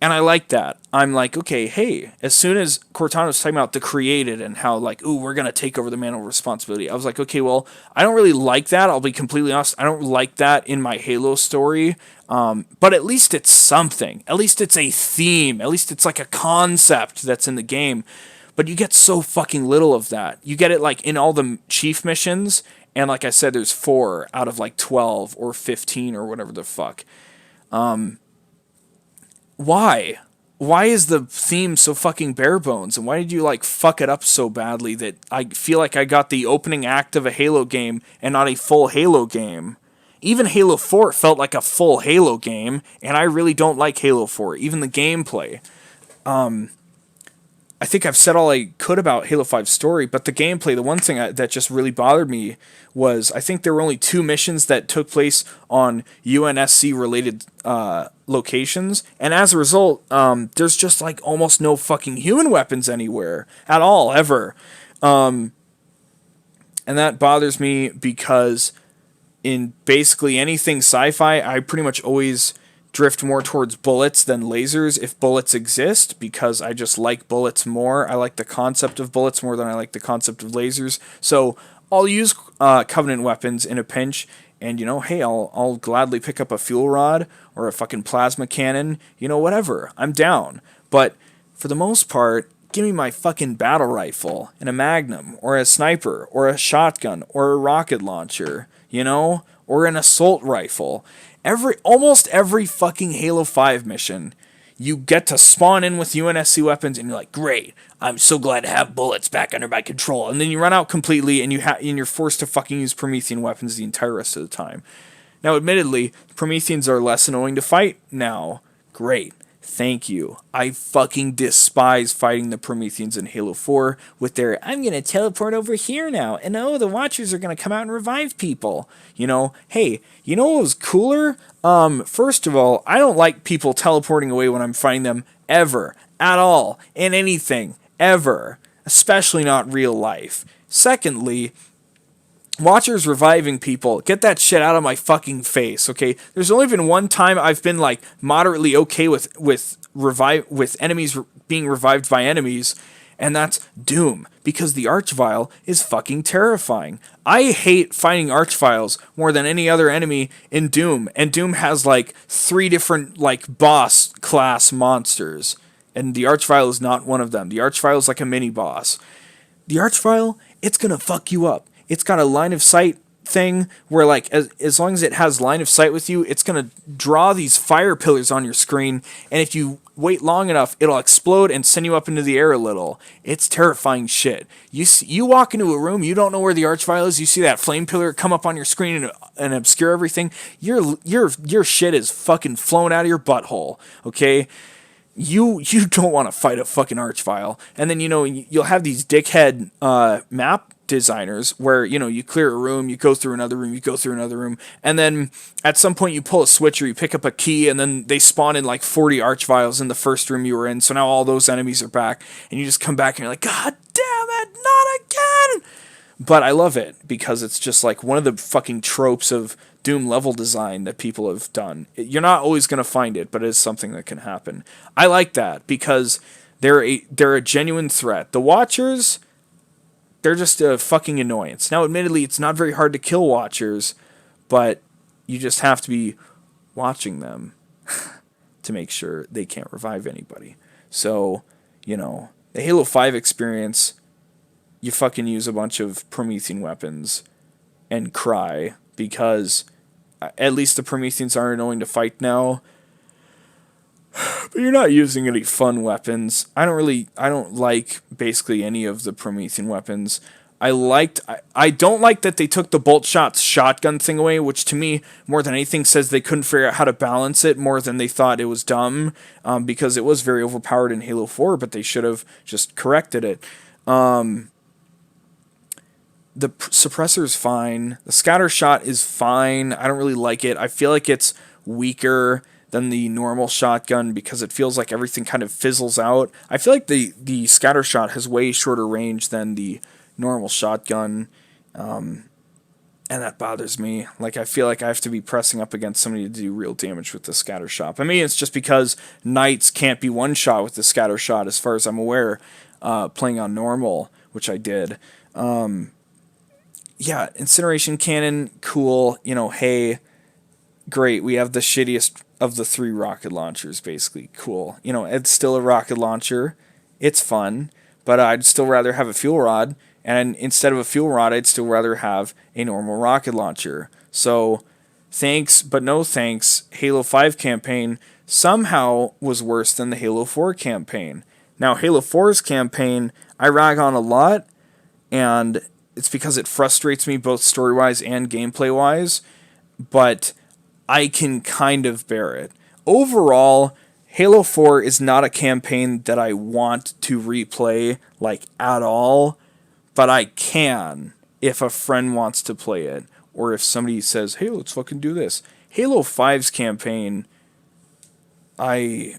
And I like that. I'm like, okay, hey, as soon as Cortana was talking about the created and how, like, ooh, we're going to take over the mantle of responsibility, I was like, okay, well, I don't really like that. I'll be completely honest. I don't like that in my Halo story. But at least it's something. At least it's a theme. At least it's like a concept that's in the game. But you get so fucking little of that. You get it, like, in all the chief missions. And like I said, there's 4 out of, like, 12 or 15 or whatever the fuck. Why? Why is the theme so fucking bare bones? And why did you, like, fuck it up so badly that I feel like I got the opening act of a Halo game and not a full Halo game? Even Halo 4 felt like a full Halo game, and I really don't like Halo 4, even the gameplay. I think I've said all I could about Halo 5's story, but the gameplay, the one thing that just really bothered me was I think there were only 2 missions that took place on UNSC-related locations, and as a result, there's just like almost no fucking human weapons anywhere at all, ever. And that bothers me because in basically anything sci-fi, I pretty much always drift more towards bullets than lasers if bullets exist, because I just like bullets more. I like the concept of bullets more than I like the concept of lasers. So I'll use Covenant weapons in a pinch, and hey, I'll gladly pick up a fuel rod or a fucking plasma cannon, whatever. I'm down. But for the most part, give me my fucking battle rifle and a magnum or a sniper or a shotgun or a rocket launcher, or an assault rifle. Almost every fucking Halo 5 mission, you get to spawn in with UNSC weapons, and you're like, great, I'm so glad to have bullets back under my control. And then you run out completely, and you're forced to fucking use Promethean weapons the entire rest of the time. Now, admittedly, Prometheans are less annoying to fight now. Great. Thank you. I fucking despise fighting the Prometheans in Halo 4 with their, I'm going to teleport over here now, and the Watchers are going to come out and revive people. Hey, you know what was cooler? First of all, I don't like people teleporting away when I'm fighting them ever, at all, in anything, ever. Especially not real life. Secondly, Watchers reviving people, get that shit out of my fucking face, okay? There's only been one time I've been like moderately okay with enemies being revived by enemies, and that's Doom, because the Archvile is fucking terrifying. I hate fighting Archviles more than any other enemy in Doom, and Doom has like 3 different like boss class monsters, and the Archvile is not one of them. The Archvile is like a mini boss. The Archvile, it's gonna fuck you up. It's got a line of sight thing where, like, as long as it has line of sight with you, it's going to draw these fire pillars on your screen, and if you wait long enough, it'll explode and send you up into the air a little. It's terrifying shit. You walk into a room, you don't know where the Archvile is, you see that flame pillar come up on your screen and obscure everything, your shit is fucking flown out of your butthole, okay? You don't want to fight a fucking Archvile. And then, you'll have these dickhead map designers where, you clear a room, you go through another room, you go through another room, and then at some point you pull a switch or you pick up a key, and then they spawn in like 40 Archviles in the first room you were in, so now all those enemies are back, and you just come back and you're like, God damn it, not again! But I love it, because it's just like one of the fucking tropes of Doom level design that people have done. You're not always going to find it, but it is something that can happen. I like that, because they're a genuine threat. The Watchers, they're just a fucking annoyance. Now, admittedly, it's not very hard to kill Watchers, but you just have to be watching them to make sure they can't revive anybody. So, the Halo 5 experience, you fucking use a bunch of Promethean weapons and cry, because at least the Prometheans aren't annoying to fight now. But you're not using any fun weapons. I don't like basically any of the Promethean weapons. I don't like that they took the bolt shots shotgun thing away, which to me, more than anything, says they couldn't figure out how to balance it more than they thought it was dumb, because it was very overpowered in Halo 4, but they should have just corrected it. The suppressor is fine. The scatter shot is fine. I don't really like it. I feel like it's weaker than the normal shotgun because it feels like everything kind of fizzles out. I feel like the scatter shot has way shorter range than the normal shotgun, and that bothers me. Like, I feel like I have to be pressing up against somebody to do real damage with the scatter shot. I mean, it's just because Knights can't be one shot with the scatter shot, as far as I'm aware, playing on normal, which I did. Yeah, incineration cannon, cool. Hey, great, we have the shittiest of the 3 rocket launchers, basically. Cool. It's still a rocket launcher. It's fun, but I'd still rather have a fuel rod, and instead of a fuel rod, I'd still rather have a normal rocket launcher. So, thanks, but no thanks. Halo 5 campaign somehow was worse than the Halo 4 campaign. Now, Halo 4's campaign, I rag on a lot, and it's because it frustrates me both story-wise and gameplay-wise, but I can kind of bear it. Overall, Halo 4 is not a campaign that I want to replay, like, at all, but I can if a friend wants to play it, or if somebody says, hey, let's fucking do this. Halo 5's campaign, I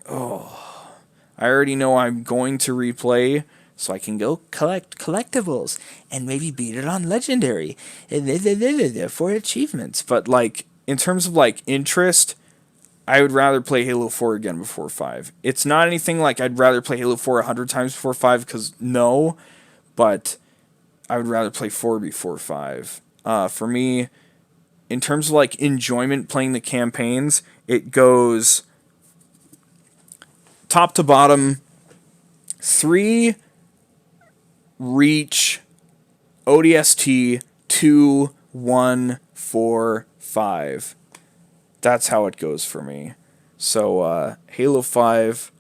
already know I'm going to replay, so I can go collect collectibles and maybe beat it on Legendary for achievements. But, like, in terms of, like, interest, I would rather play Halo 4 again before 5. It's not anything like I'd rather play Halo 4 100 times before 5, because no, but I would rather play 4 before 5. For me, in terms of like enjoyment playing the campaigns, it goes top to bottom: 3, Reach, ODST, 2, 1, 4, 5. That's how it goes for me. So, Halo 5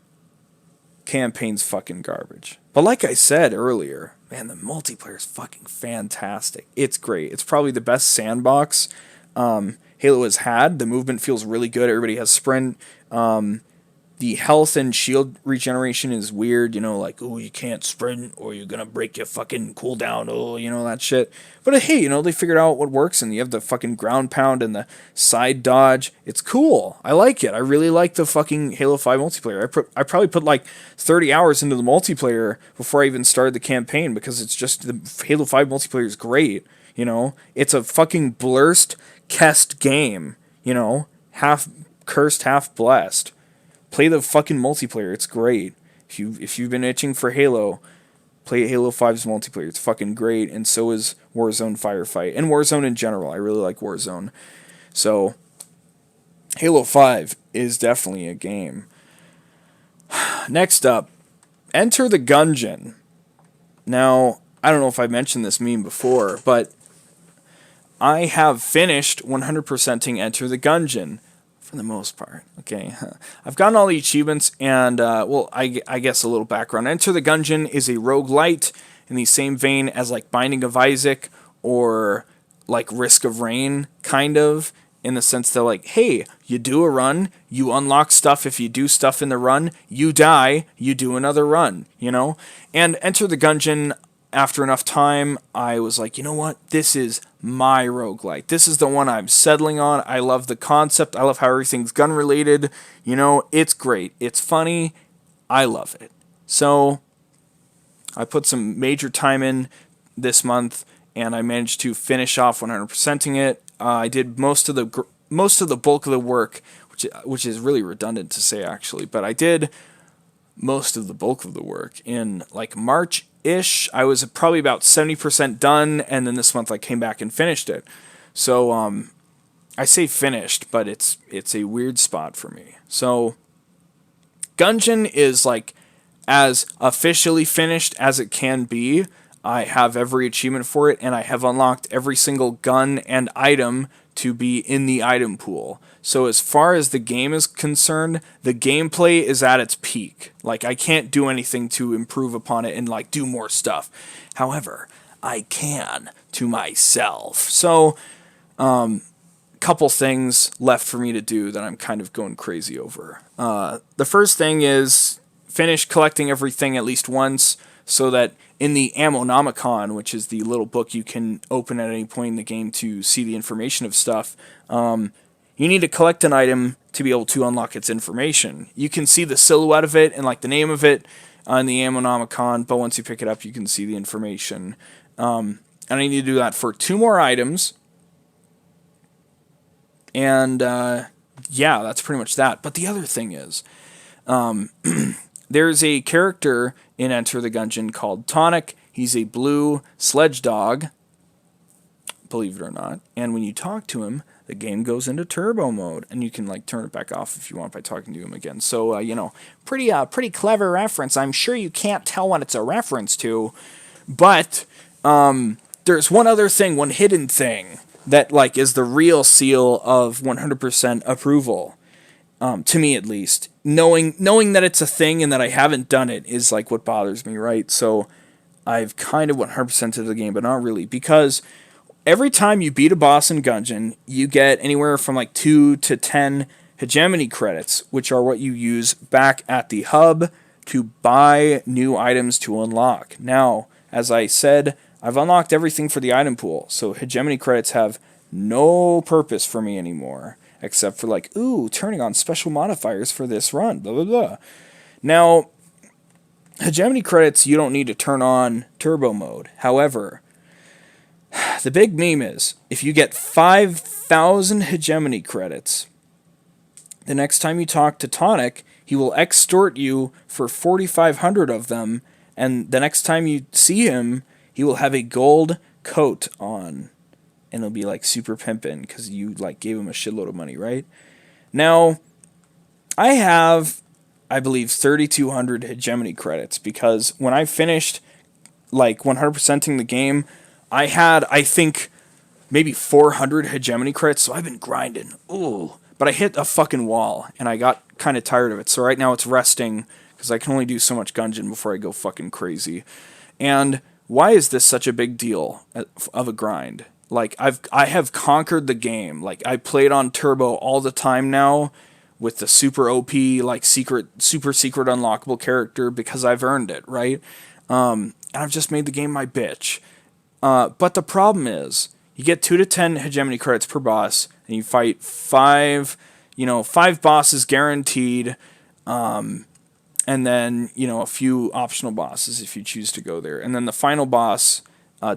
campaign's fucking garbage. But like I said earlier, man, the multiplayer is fucking fantastic. It's great. It's probably the best sandbox Halo has had. The movement feels really good. Everybody has sprint. The health and shield regeneration is weird, you know, like, oh, you can't sprint or you're going to break your fucking cooldown, oh, you know, that shit. But hey, you know, they figured out what works, and you have the fucking ground pound and the side dodge. It's cool. I like it. I really like the fucking Halo 5 multiplayer. I probably put like 30 hours into the multiplayer before I even started the campaign, because it's just, the Halo 5 multiplayer is great, you know. It's a fucking blurst, kest game, you know, half cursed, half blessed. Play the fucking multiplayer. It's great. If you've been itching for Halo, play Halo 5's multiplayer. It's fucking great, and so is Warzone Firefight. And Warzone in general. I really like Warzone. So, Halo 5 is definitely a game. Next up, Enter the Gungeon. Now, I don't know if I mentioned this meme before, but I have finished 100%ing Enter the Gungeon. For the most part, okay. I've gotten all the achievements, and, well, I guess a little background. Enter the Gungeon is a roguelite in the same vein as, like, Binding of Isaac or, like, Risk of Rain, kind of, in the sense that, like, hey, you do a run, you unlock stuff. If you do stuff in the run, you die, you do another run, you know? And Enter the Gungeon, after enough time, I was like, you know what? This is my roguelite. This is the one I'm settling on. I love the concept. I love how everything's gun-related. You know, it's great. It's funny. I love it. So, I put some major time in this month, and I managed to finish off 100%ing it. I did most of the bulk of the work, which is really redundant to say, actually, but I did most of the bulk of the work in, like, March-ish. I was probably about 70% done, and then this month I came back and finished it. So, I say finished, but it's a weird spot for me. So, Gungeon is, like, as officially finished as it can be. I have every achievement for it, and I have unlocked every single gun and item to be in the item pool. So as far as the game is concerned, the gameplay is at its peak. Like, I can't do anything to improve upon it and, like, do more stuff. However, I can to myself. So, couple things left for me to do that I'm kind of going crazy over. The first thing is finish collecting everything at least once, so that in the Ammonomicon, which is the little book you can open at any point in the game to see the information of stuff, you need to collect an item to be able to unlock its information. You can see the silhouette of it and, like, the name of it on the Ammonomicon, but once you pick it up, you can see the information. And I need to do that for 2 more items. And, yeah, that's pretty much that. But the other thing is, there's a character in Enter the Gungeon called Tonic. He's a blue sledge dog, believe it or not. And when you talk to him, the game goes into turbo mode, and you can, like, turn it back off if you want by talking to him again. So, you know, pretty clever reference. I'm sure you can't tell what it's a reference to, but there's one other thing, one hidden thing that, like, is the real seal of 100% approval. To me, at least. Knowing that it's a thing and that I haven't done it is, like, what bothers me, right? So I've kind of 100%ed the game, but not really. Because every time you beat a boss in Gungeon, you get anywhere from, like, 2 to 10 hegemony credits, which are what you use back at the hub to buy new items to unlock. Now, as I said, I've unlocked everything for the item pool, so hegemony credits have no purpose for me anymore. Except for, like, ooh, turning on special modifiers for this run, blah, blah, blah. Now, hegemony credits, you don't need to turn on turbo mode. However, the big meme is, if you get 5,000 hegemony credits, The next time you talk to Tonic, he will extort you for 4,500 of them, and the next time you see him, he will have a gold coat on, and it'll be like super pimpin' because you like gave him a shitload of money, right? Now, I have, I believe, 3,200 hegemony credits because when I finished like 100%ing the game, I had, I think, maybe 400 hegemony credits, so I've been grinding. Ooh. But I hit a fucking wall, and I got kind of tired of it. So right now it's resting, because I can only do so much Gungeon before I go fucking crazy. And why is this such a big deal of a grind? Like, I have conquered the game. Like, I played on Turbo all the time now, with the super OP, like, super secret unlockable character, because I've earned it, right? And I've just made the game my bitch. But the problem is, you get 2 to 10 hegemony credits per boss, and you fight 5 bosses guaranteed, and then, a few optional bosses if you choose to go there. And then the final boss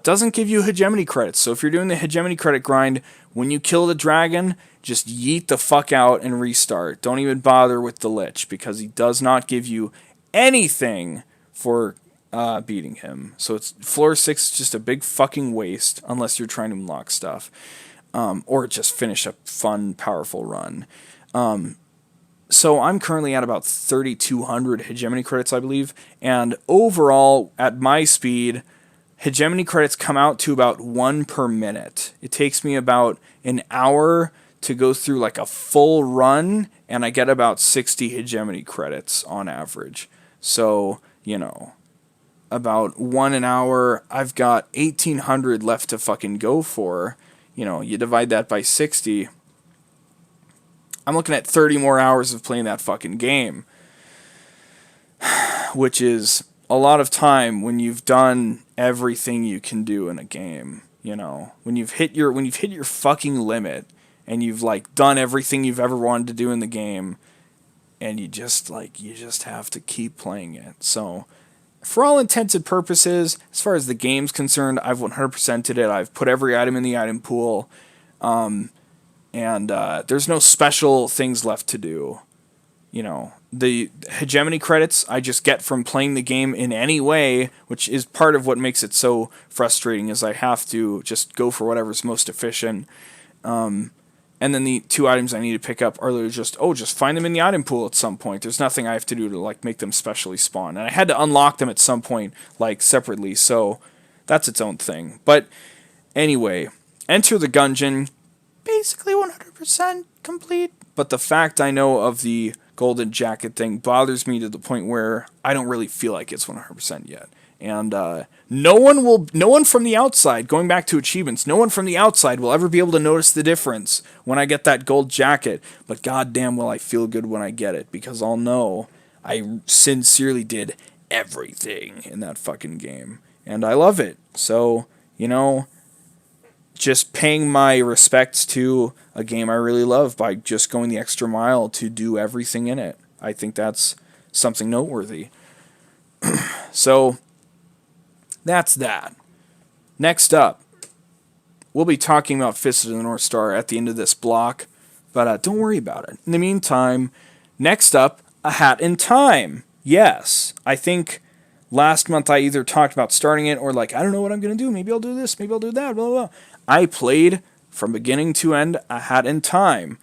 doesn't give you hegemony credits. So if you're doing the hegemony credit grind, when you kill the dragon, just yeet the fuck out and restart. Don't even bother with the Lich, because he does not give you anything for beating him. So it's floor 6 is just a big fucking waste unless you're trying to unlock stuff, or just finish a fun, powerful run. So I'm currently at about 3,200 hegemony credits, I believe, and overall, at my speed, hegemony credits come out to about 1 per minute. It takes me about an hour to go through like a full run, and I get about 60 hegemony credits on average. So, about 1 an hour, I've got 1,800 left to fucking go for. You divide that by 60. I'm looking at 30 more hours of playing that fucking game, which is a lot of time when you've done everything you can do in a game. When you've hit your fucking limit, and you've like done everything you've ever wanted to do in the game, and you just have to keep playing it. So, for all intents and purposes, as far as the game's concerned, I've 100%ed it. I've put every item in the item pool, and there's no special things left to do. The hegemony credits I just get from playing the game in any way, which is part of what makes it so frustrating, is I have to just go for whatever's most efficient. And then the 2 items I need to pick up are literally just find them in the item pool at some point. There's nothing I have to do to like make them specially spawn. And I had to unlock them at some point, like separately, so that's its own thing. But anyway, enter the Gungeon, basically 100% complete. But the fact I know of the golden jacket thing bothers me to the point where I don't really feel like it's 100% yet. And no one from the outside, going back to achievements, no one from the outside will ever be able to notice the difference when I get that gold jacket. But goddamn will I feel good when I get it, because I'll know I sincerely did everything in that fucking game. And I love it. So, just paying my respects to a game I really love by just going the extra mile to do everything in it. I think that's something noteworthy. So, that's that. Next up, we'll be talking about Fist of the North Star at the end of this block, but don't worry about it. In the meantime, next up, A Hat in Time. Yes, I think last month I either talked about starting it or like, I don't know what I'm going to do. Maybe I'll do this, maybe I'll do that, blah, blah, blah. I played from beginning to end A Hat in Time.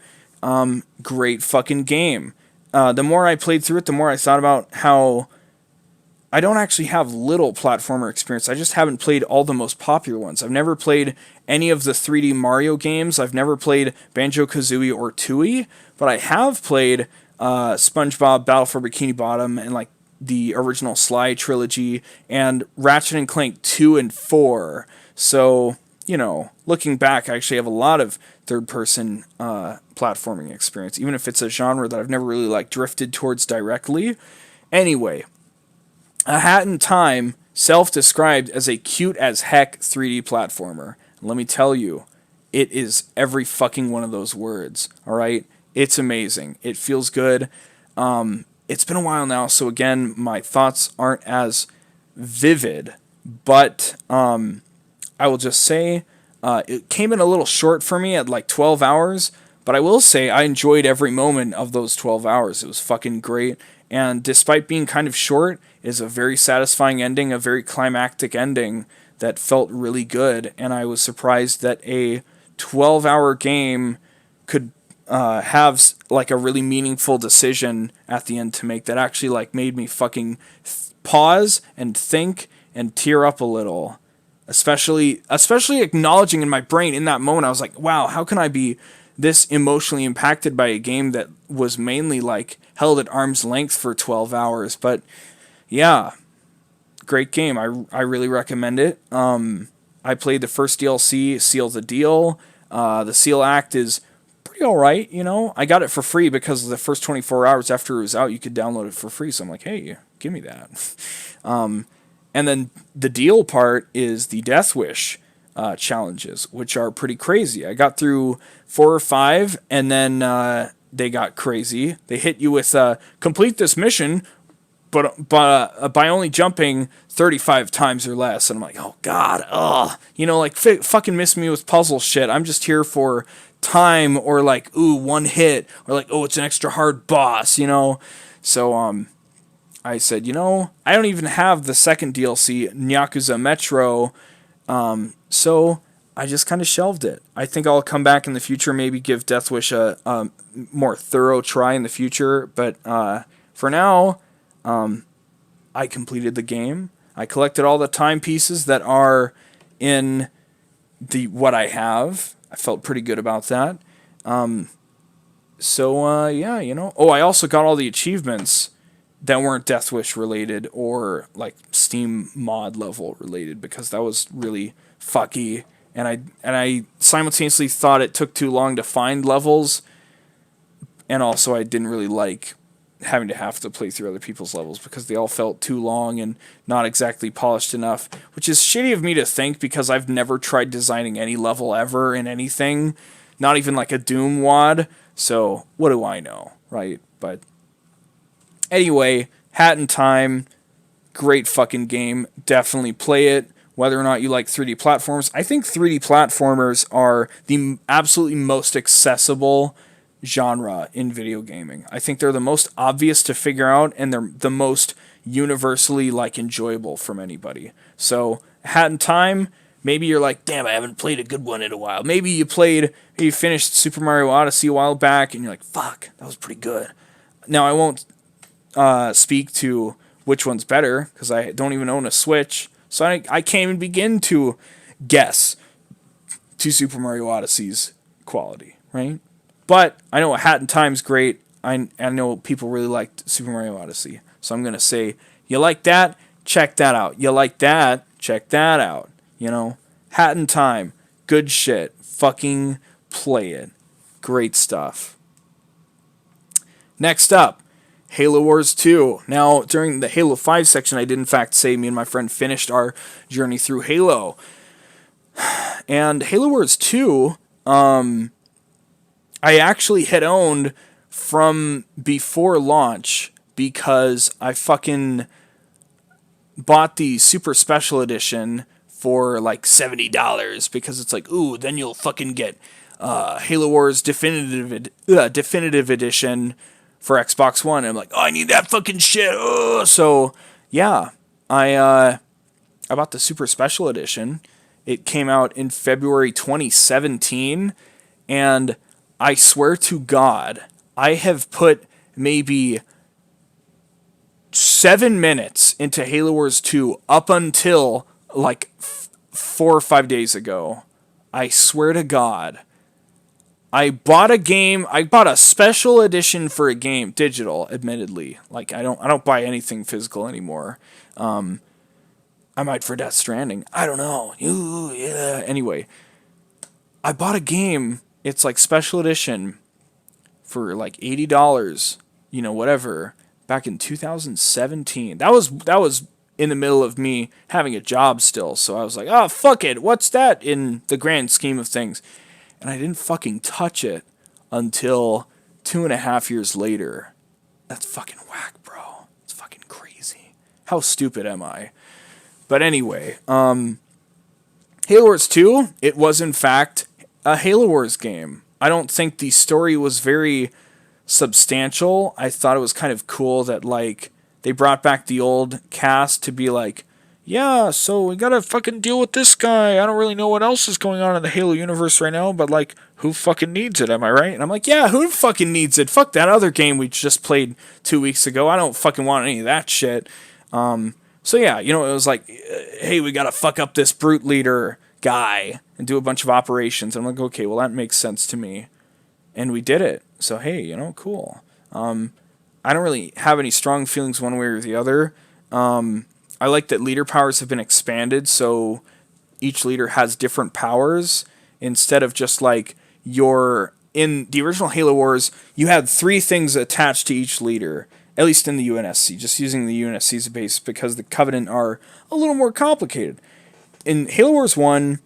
Great fucking game. The more I played through it, the more I thought about how I don't actually have little platformer experience. I just haven't played all the most popular ones. I've never played any of the 3D Mario games. I've never played Banjo-Kazooie or Tooie, but I have played SpongeBob Battle for Bikini Bottom and like the original Sly trilogy and Ratchet and Clank 2 and 4. So, looking back, I actually have a lot of third-person platforming experience, even if it's a genre that I've never really like drifted towards directly. Anyway, A Hat in Time, self-described as a cute-as-heck 3D platformer. And let me tell you, it is every fucking one of those words, alright? It's amazing. It feels good. It's been a while now, so again, my thoughts aren't as vivid, but I will just say it came in a little short for me at like 12 hours, But I will say I enjoyed every moment of those 12 hours. It was fucking great. And despite being kind of short, is a very satisfying ending, a very climactic ending that felt really good. And I was surprised that a 12-hour game could have like a really meaningful decision at the end to make that actually like made me fucking pause and think and tear up a little. Especially acknowledging in my brain in that moment, I was like, wow, how can I be this emotionally impacted by a game that was mainly like held at arm's length for 12 hours? But yeah, great game. I really recommend it. I played the first DLC, Seal the Deal. The Seal Act is pretty all right, you know. I got it for free because the first 24 hours after it was out, you could download it for free. So I'm like, hey, give me that. And then the deal part is the Death Wish challenges, which are pretty crazy. I got through 4 or 5, and then they got crazy. They hit you with complete this mission, but by only jumping 35 times or less. And I'm like, oh god, you know, like fucking miss me with puzzle shit. I'm just here for time, or like, ooh, one hit, or like, oh, it's an extra hard boss, you know. So I said, you know, I don't even have the second DLC, Yakuza Metro, so I just kind of shelved it. I think I'll come back in the future, maybe give Death Wish a more thorough try in the future, but for now, I completed the game. I collected all the timepieces that are in what I have. I felt pretty good about that. Yeah, you know. Oh, I also got all the achievements that weren't Death Wish related or like Steam mod level related, because that was really fucky, and I simultaneously thought it took too long to find levels, and also I didn't really like having to have to play through other people's levels because they all felt too long and not exactly polished enough, which is shitty of me to think because I've never tried designing any level ever in anything, not even like a Doom WOD, so what do I know, right? But anyway, Hat in Time, great fucking game. Definitely play it, whether or not you like 3D platforms. I think 3D platformers are the absolutely most accessible genre in video gaming. I think they're the most obvious to figure out, and they're the most universally like enjoyable from anybody. So, Hat in Time, maybe you're like, damn, I haven't played a good one in a while. Maybe you finished Super Mario Odyssey a while back, and you're like, fuck, that was pretty good. Now, I won't speak to which one's better because I don't even own a Switch, so I can't even begin to guess to Super Mario Odyssey's quality, right? But I know a Hat in Time's great. I know people really liked Super Mario Odyssey, so I'm gonna say, you like that? Check that out. You like that? Check that out. You know, Hat in Time, good shit. Fucking play it. Great stuff. Next up, Halo Wars 2. Now, during the Halo 5 section, I did in fact say me and my friend finished our journey through Halo. And Halo Wars 2, I actually had owned from before launch because I fucking bought the Super Special Edition for like $70 because it's like, ooh, then you'll fucking get Halo Wars Definitive Edition for Xbox One. And I'm like, oh, I need that fucking shit. Oh. So, yeah, I bought the Super Special Edition. It came out in February 2017, and I swear to God, I have put maybe 7 minutes into Halo Wars 2 up until like 4 or 5 days ago. I swear to God. I bought a special edition for a game, digital, admittedly. Like I don't buy anything physical anymore. I might for Death Stranding. I don't know. Ooh, yeah. Anyway, I bought a game. It's like special edition for like $80, you know, whatever, back in 2017. That was in the middle of me having a job still, so I was like, oh, fuck it, what's that in the grand scheme of things? And I didn't fucking touch it until 2.5 years later. That's fucking whack, bro. It's fucking crazy. How stupid am I? But anyway, Halo Wars 2, it was in fact a Halo Wars game. I don't think the story was very substantial. I thought it was kind of cool that like they brought back the old cast to be like, yeah, so we gotta fucking deal with this guy. I don't really know what else is going on in the Halo universe right now, but like, who fucking needs it? Am I right? And I'm like, yeah, who fucking needs it? Fuck that other game we just played 2 weeks ago. I don't fucking want any of that shit. So yeah, you know, it was like, hey, we gotta fuck up this brute leader guy and do a bunch of operations. I'm like, okay, well that makes sense to me, and we did it. So hey, you know, cool. I don't really have any strong feelings one way or the other. I like that leader powers have been expanded, so each leader has different powers instead of just like your in the original Halo Wars, you had 3 things attached to each leader, at least in the UNSC, just using the UNSC as a base because the Covenant are a little more complicated. In Halo Wars 1,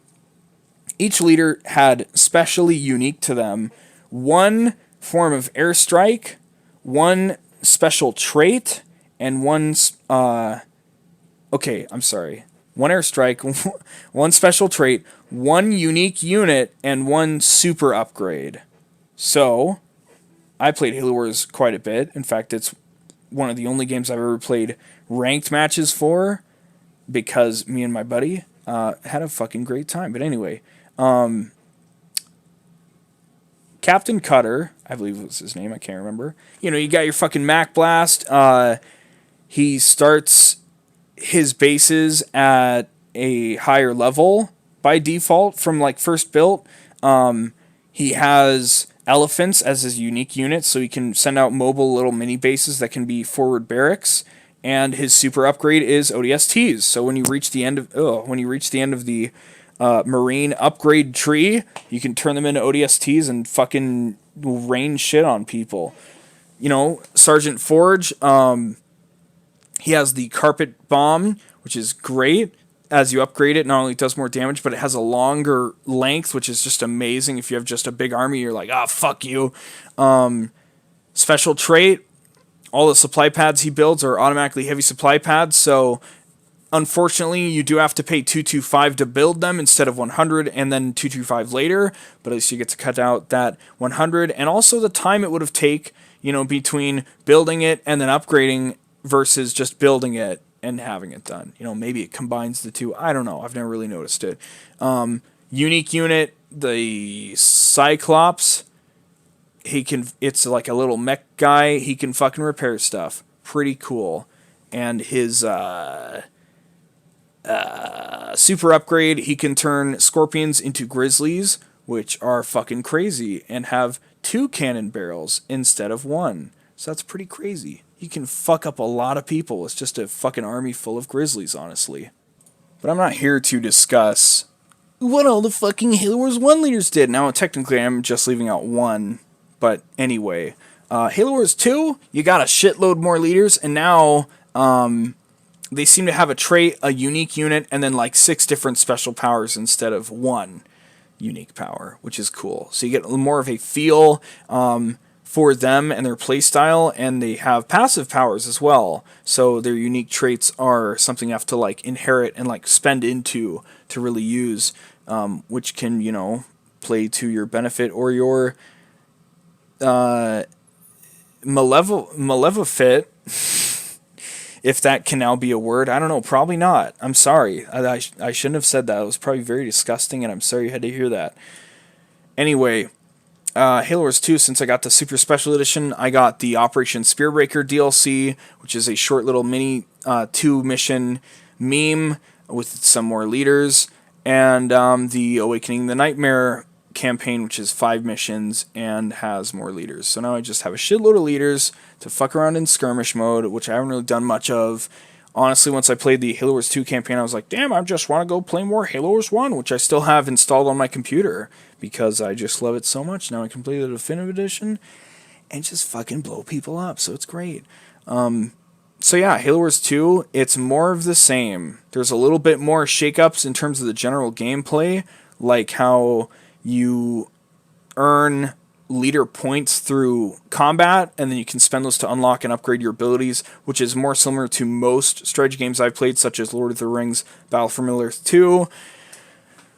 each leader had specially unique to them one form of airstrike, one special trait, and one one airstrike, one special trait, one unique unit, and one super upgrade. So, I played Halo Wars quite a bit. In fact, it's one of the only games I've ever played ranked matches for because me and my buddy had a fucking great time. But anyway, Captain Cutter, I believe was his name, I can't remember. You know, you got your fucking Mac Blast. He starts his bases at a higher level by default from like first built. He has elephants as his unique unit, so he can send out mobile little mini bases that can be forward barracks. And his super upgrade is ODSTs. So when you reach the end of the Marine upgrade tree, you can turn them into ODSTs and fucking rain shit on people. You know, Sergeant Forge. He has the carpet bomb, which is great. As you upgrade it, not only does more damage, but it has a longer length, which is just amazing. If you have just a big army, you're like, fuck you. Special trait, all the supply pads he builds are automatically heavy supply pads, so unfortunately, you do have to pay 225 to build them instead of 100, and then 225 later, but at least you get to cut out that 100, and also the time it would have take, you know, between building it and then upgrading versus just building it and having it done. You know, maybe it combines the two. I don't know. I've never really noticed it. Unique unit, the Cyclops. It's like a little mech guy. He can fucking repair stuff. Pretty cool. And his super upgrade, he can turn scorpions into grizzlies, which are fucking crazy, and have 2 cannon barrels instead of 1. So that's pretty crazy. You can fuck up a lot of people. It's just a fucking army full of grizzlies, honestly. But I'm not here to discuss what all the fucking Halo Wars 1 leaders did. Now, technically, I'm just leaving out 1. But anyway, Halo Wars 2, you got a shitload more leaders, and now they seem to have a trait, a unique unit, and then like 6 different special powers instead of 1 unique power, which is cool. So you get more of a feel for them and their playstyle, and they have passive powers as well. So their unique traits are something you have to like inherit and like spend into to really use, which can, you know, play to your benefit or your malevofit, if that can now be a word. I don't know, probably not. I'm sorry. I shouldn't have said that. It was probably very disgusting, and I'm sorry you had to hear that. Anyway, Halo Wars 2, since I got the Super Special Edition, I got the Operation Spearbreaker DLC, which is a short little mini 2-mission meme with some more leaders, and the Awakening the Nightmare campaign, which is 5 missions and has more leaders. So now I just have a shitload of leaders to fuck around in skirmish mode, which I haven't really done much of. Honestly, once I played the Halo Wars 2 campaign, I was like, damn, I just want to go play more Halo Wars 1, which I still have installed on my computer because I just love it so much. Now I can play the Definitive Edition and just fucking blow people up, so it's great. So yeah, Halo Wars 2, it's more of the same. There's a little bit more shakeups in terms of the general gameplay, like how you earn leader points through combat, and then you can spend those to unlock and upgrade your abilities, which is more similar to most strategy games I've played, such as Lord of the Rings, Battle for Middle-earth 2.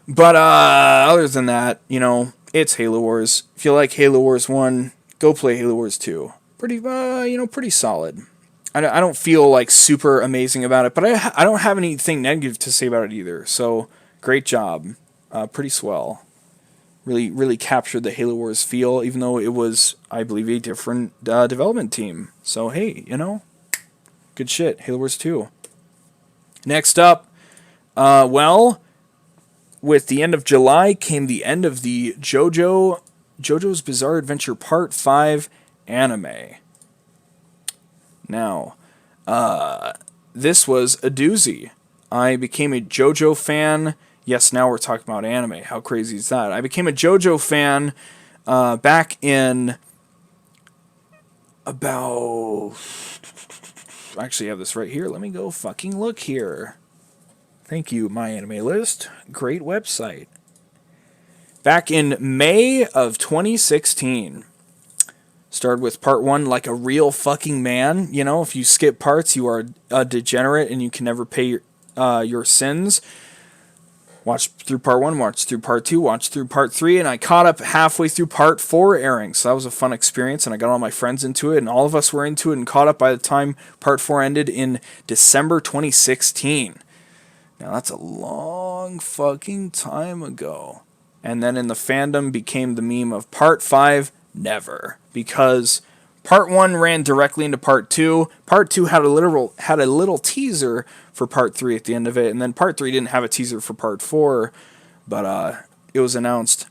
But other than that, you know, it's Halo Wars. If you like Halo Wars 1, go play Halo Wars 2. Pretty, pretty solid. I don't feel like super amazing about it, but I don't have anything negative to say about it either. So great job, pretty swell. Really captured the Halo Wars feel, even though it was, I believe, a different development team. So hey, good shit. Halo Wars 2. Next up, with the end of July came the end of the JoJo's Bizarre Adventure Part 5 anime. Now, this was a doozy. I became a JoJo fan. Yes, now we're talking about anime. How crazy is that? I became a JoJo fan back in about... I actually have this right here. Let me go fucking look here. Thank you, My Anime List. Great website. Back in May of 2016. Started with part 1 like a real fucking man. If you skip parts, you are a degenerate and you can never pay your sins. Watch through part 1, watch through part 2, watch through part 3, and I caught up halfway through part 4 airing. So that was a fun experience, and I got all my friends into it, and all of us were into it and caught up by the time part 4 ended in December 2016. Now that's a long fucking time ago. And then in the fandom became the meme of part 5, never. Because part 1 ran directly into part 2. Part 2 had a little teaser for part 3 at the end of it, and then part 3 didn't have a teaser for part 4, but it was announced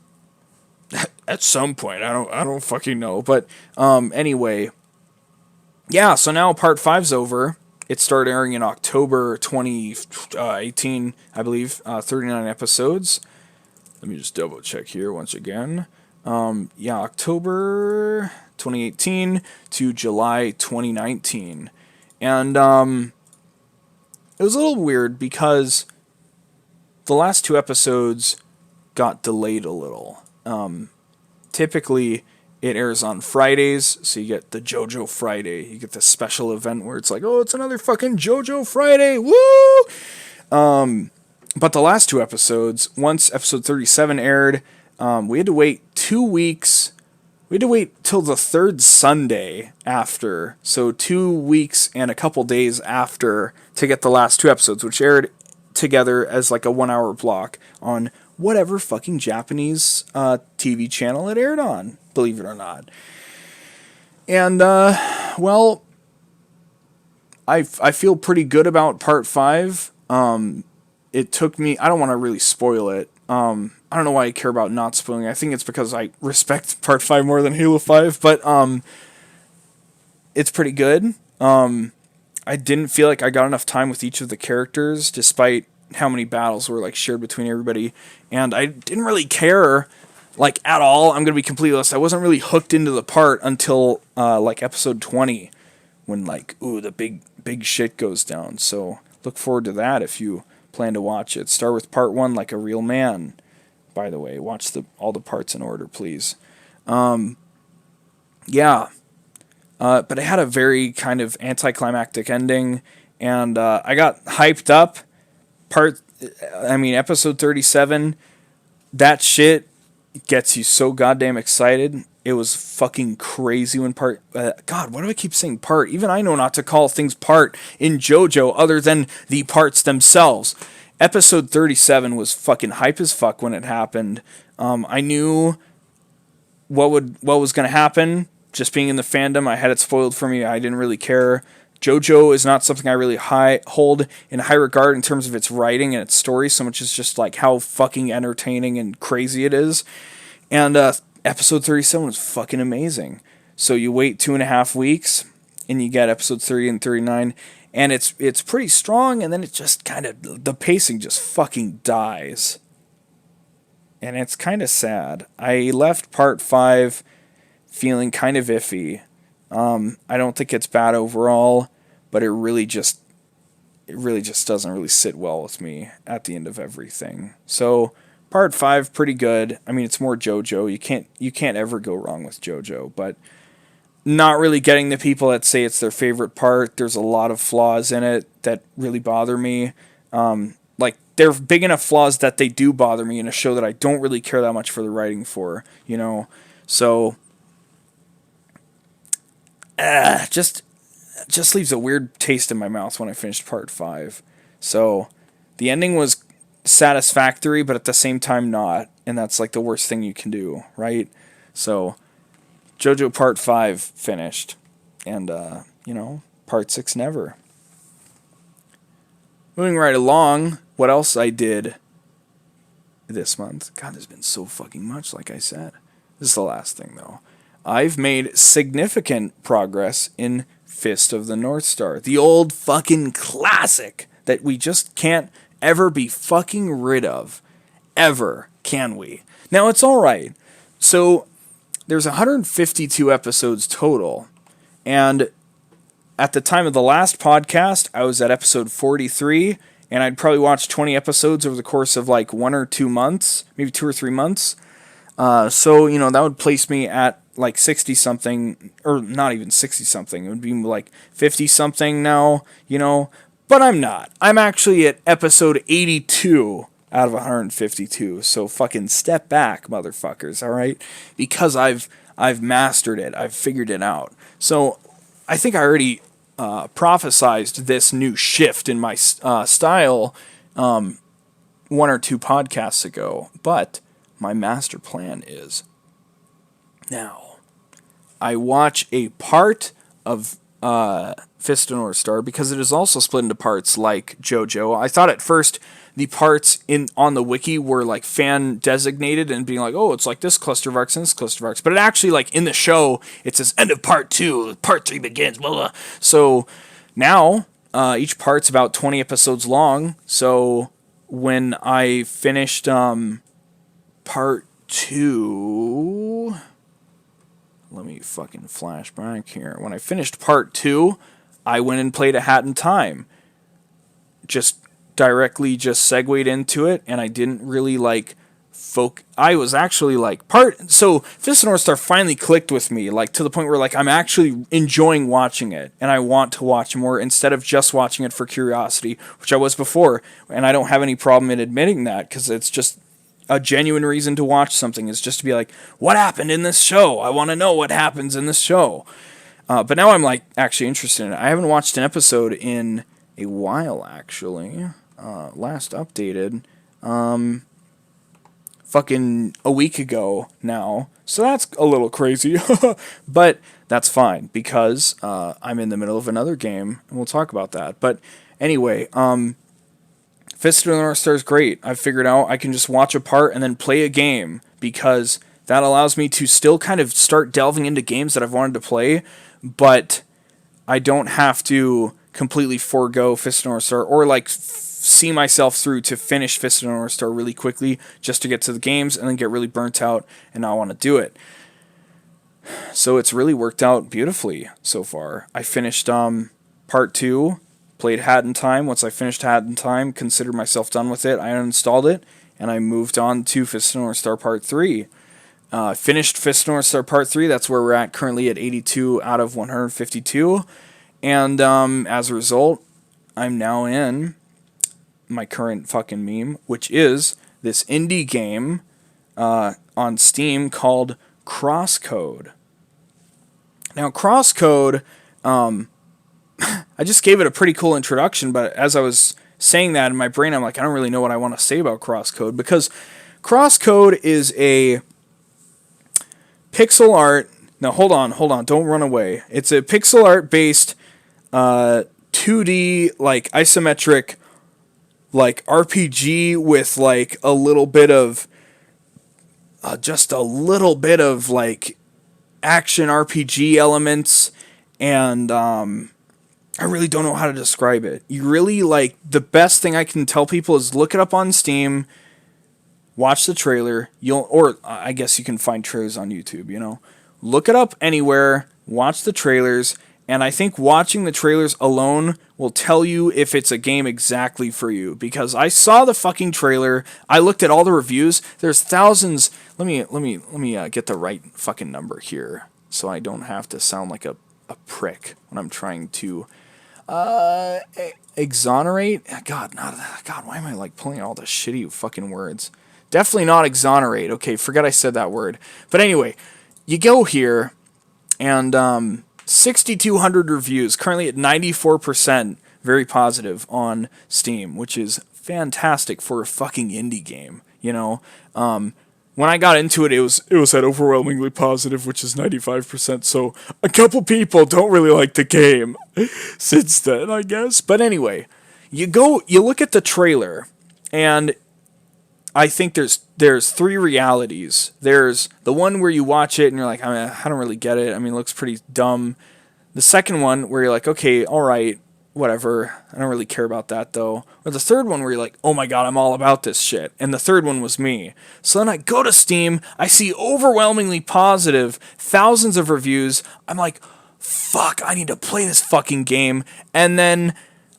at some point. I don't fucking know, but anyway, yeah. So now part 5's over. It started airing in October 2018, I believe. 39 episodes. Let me just double check here once again. October 2018 to July 2019. And it was a little weird because the last 2 episodes got delayed a little. Typically, it airs on Fridays, so you get the JoJo Friday. You get the special event where it's like, oh, it's another fucking JoJo Friday, woo! But the last 2 episodes, once episode 37 aired, we had to wait 2 weeks. We had to wait till the 3rd Sunday after, so 2 weeks and a couple days after to get the last 2 episodes, which aired together as like a 1-hour block on whatever fucking Japanese TV channel it aired on, believe it or not. And, well, I feel pretty good about part 5. It took me, I don't want to really spoil it. I don't know why I care about not spoiling it. I think it's because I respect part 5 more than Halo 5, but it's pretty good. I didn't feel like I got enough time with each of the characters, despite how many battles were like shared between everybody, and I didn't really care like at all. I'm gonna be completely honest. I wasn't really hooked into the part until like episode 20, when like the big shit goes down. So look forward to that if you plan to watch it. Start with part 1 like a real man. By the way, watch all the parts in order, please. Yeah. But it had a very kind of anticlimactic ending, and I got hyped up. Episode 37, that shit gets you so goddamn excited. It was fucking crazy when God, why do I keep saying part? Even I know not to call things part in JoJo other than the parts themselves. Episode 37 was fucking hype as fuck when it happened. I knew what was going to happen. Just being in the fandom, I had it spoiled for me. I didn't really care. JoJo is not something I really hold in high regard in terms of its writing and its story, so much as just like how fucking entertaining and crazy it is. And episode 37 was fucking amazing. So you wait 2.5 weeks, and you get episodes 30 and 39, and it's pretty strong, and then it just kind of, the pacing just fucking dies. And it's kind of sad. I left part 5 feeling kind of iffy. I don't think it's bad overall, but it really just doesn't really sit well with me at the end of everything. So part 5 pretty good. I mean, it's more JoJo. You can't ever go wrong with JoJo, but not really getting the people that say it's their favorite part. There's a lot of flaws in it that really bother me. Like they're big enough flaws that they do bother me in a show that I don't really care that much for the writing for, you know? So, just leaves a weird taste in my mouth when I finished part 5. So, the ending was satisfactory, but at the same time not, and that's like the worst thing you can do, right? So, JoJo part 5 finished, and, part 6 never. Moving right along, what else I did this month? God, there's been so fucking much, like I said. This is the last thing, though. I've made significant progress in Fist of the North Star. The old fucking classic that we just can't ever be fucking rid of. Ever, can we? Now, it's alright. So, there's 152 episodes total, and at the time of the last podcast, I was at episode 43, and I'd probably watched 20 episodes over the course of like 1 or 2 months, maybe 2 or 3 months. So, that would place me at like 60-something, or not even 60-something. It would be like 50-something now, but I'm not. I'm actually at episode 82 out of 152, so fucking step back, motherfuckers, alright? Because I've mastered it. I've figured it out. So, I think I already prophesized this new shift in my style 1 or 2 podcasts ago, but my master plan is now I watch a part of Fist of North Star because it is also split into parts like JoJo. I thought at first the parts on the wiki were like fan designated and being like, oh, it's like this cluster of arcs and this cluster of arcs. But it actually, like in the show, it says end of part 2, part 3 begins, blah, blah. So now each part's about 20 episodes long. So when I finished part 2, let me fucking flash back here. When I finished part 2, I went and played A Hat in Time. Just segued into it, and I didn't really I was actually so Fist of North Star finally clicked with me, like to the point where like I'm actually enjoying watching it, and I want to watch more instead of just watching it for curiosity, which I was before, and I don't have any problem in admitting that because it's just a genuine reason to watch something, is just to be like, what happened in this show? I want to know what happens in this show. But now I'm like actually interested in it. I haven't watched an episode in a while, actually. Last updated fucking a week ago now, so that's a little crazy. But that's fine because I'm in the middle of another game, and we'll talk about that. But anyway, Fist of the North Star is great. I've figured out I can just watch a part and then play a game, because that allows me to still kind of start delving into games that I've wanted to play, but I don't have to completely forego Fist of the North Star or see myself through to finish Fist of the North Star really quickly just to get to the games and then get really burnt out and not want to do it. So it's really worked out beautifully so far. I finished part 2, played Hat in Time. Once I finished Hat in Time, considered myself done with it, I uninstalled it, and I moved on to Fist of the North Star Part 3. Finished Fist of the North Star Part 3, that's where we're at currently at 82 out of 152, and as a result, I'm now in my current fucking meme, which is this indie game on Steam called CrossCode. Now, CrossCode, I just gave it a pretty cool introduction, but as I was saying that in my brain, I'm like, I don't really know what I want to say about CrossCode, because CrossCode is a pixel art. Now, hold on, don't run away. It's a pixel art based 2D, isometric, RPG with, a little bit of, just a little bit of, action RPG elements, and, I really don't know how to describe it. You really, the best thing I can tell people is look it up on Steam, watch the trailer, or I guess you can find trailers on YouTube, Look it up anywhere, watch the trailers, and I think watching the trailers alone will tell you if it's a game exactly for you. Because I saw the fucking trailer, I looked at all the reviews, there's thousands. Let me get the right fucking number here, so I don't have to sound like a prick when I'm trying to Exonerate? God, God, why am I like pulling out all the shitty fucking words? Definitely not exonerate. Okay, forget I said that word. But anyway, you go here and 6,200 reviews, currently at 94%, very positive on Steam, which is fantastic for a fucking indie game. You know, when I got into it, it was at overwhelmingly positive, which is 95%. So a couple people don't really like the game since then, I guess. But anyway, you look at the trailer, and I think there's three realities. There's the one where you watch it and you're like, I don't really get it. I mean, it looks pretty dumb. The second one where you're like, okay, all right, whatever. I don't really care about that though. Or the third one where you're like, oh my god, I'm all about this shit. And the third one was me. So then I go to Steam, I see overwhelmingly positive, thousands of reviews. I'm like, fuck, I need to play this fucking game. And then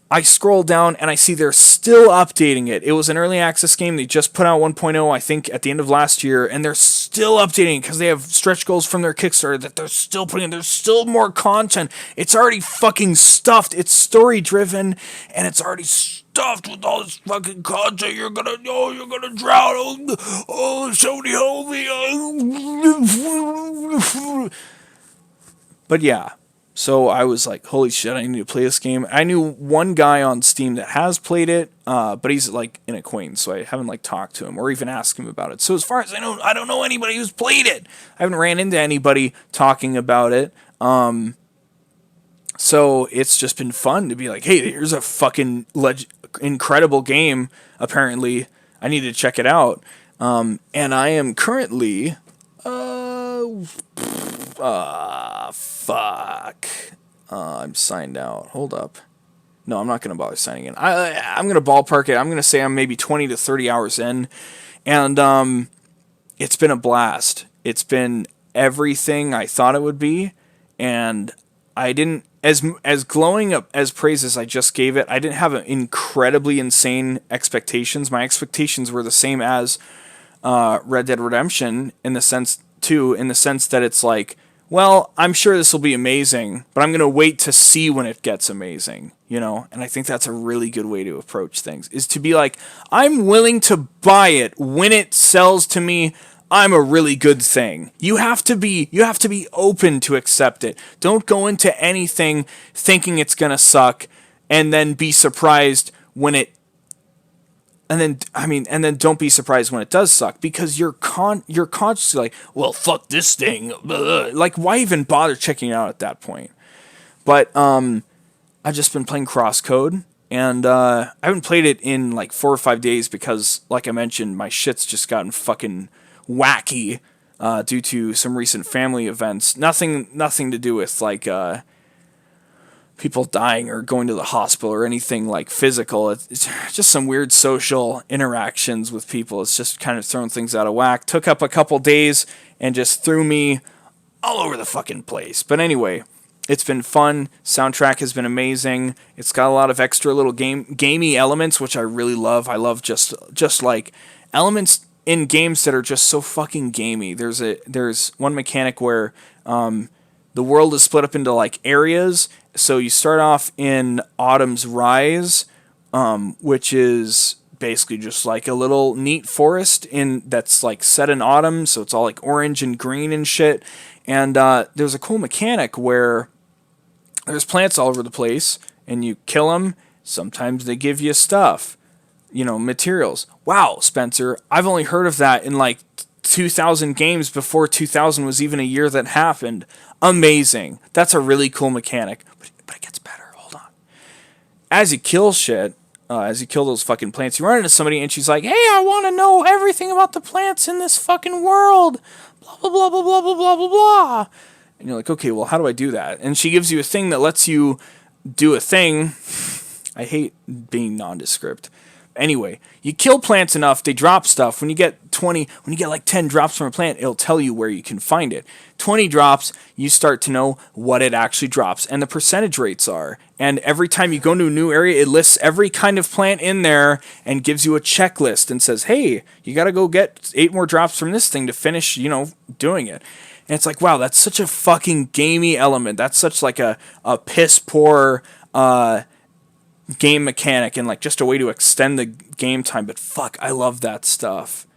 I scroll down and I see they're still updating it. It was an early access game. They just put out 1.0, I think, at the end of last year, and they're still updating it because they have stretch goals from their Kickstarter that they're still putting in. There's still more content. It's already fucking stuffed. It's story driven, and it's already stuffed with all this fucking content. You're gonna drown. Oh, somebody help me. But yeah. So I was like, holy shit, I need to play this game. I knew one guy on Steam that has played it, but he's like an acquaintance, so I haven't like talked to him or even asked him about it. So as far as I know, I don't know anybody who's played it. I haven't ran into anybody talking about it. So it's just been fun to be like, hey, here's a fucking incredible game, apparently. I need to check it out. And I am currently... fuck. I'm signed out. Hold up. No, I'm not going to bother signing in. I'm going to ballpark it. I'm going to say I'm maybe 20 to 30 hours in. And it's been a blast. It's been everything I thought it would be. And I didn't... As glowing up as praise as I just gave it, I didn't have incredibly insane expectations. My expectations were the same as Red Dead Redemption in the sense that it's like, well, I'm sure this will be amazing, but I'm going to wait to see when it gets amazing, you know? And I think that's a really good way to approach things, is to be like, I'm willing to buy it when it sells to me. I'm a really good thing. You have to be open to accept it. Don't go into anything thinking it's going to suck and then be surprised when it and then don't be surprised when it does suck, because you're consciously like, well, fuck this thing. Blah. Like, why even bother checking it out at that point? But I've just been playing CrossCode, and I haven't played it in like 4 or 5 days because, like I mentioned, my shit's just gotten fucking wacky due to some recent family events. Nothing to do with like people dying or going to the hospital or anything like physical. It's just some weird social interactions with people. It's just kind of thrown things out of whack. Took up a couple days and just threw me all over the fucking place. But anyway, it's been fun. Soundtrack has been amazing. It's got a lot of extra little gamey elements, which I really love. I love just like elements in games that are just so fucking gamey. There's one mechanic where the world is split up into like areas. So you start off in Autumn's Rise, which is basically just like a little neat forest that's like set in autumn. So it's all like orange and green and shit. And there's a cool mechanic where there's plants all over the place, and you kill them. Sometimes they give you stuff, materials. Wow, Spencer, I've only heard of that in like 2,000 games before 2000 was even a year that happened. Amazing. That's a really cool mechanic. But it gets better. Hold on. As you kill shit, as you kill those fucking plants, you run into somebody and she's like, hey, I want to know everything about the plants in this fucking world. Blah, blah, blah, blah, blah, blah, blah, blah, blah. And you're like, okay, well, how do I do that? And she gives you a thing that lets you do a thing. I hate being nondescript. Anyway, you kill plants enough, they drop stuff. When you get like 10 drops from a plant, it'll tell you where you can find it. 20 drops, you start to know what it actually drops and the percentage rates are. And every time you go to a new area, it lists every kind of plant in there and gives you a checklist and says, hey, you got to go get 8 more drops from this thing to finish, doing it. And it's like, wow, that's such a fucking gamey element. That's such like a piss poor game mechanic and like just a way to extend the game time. But fuck, I love that stuff.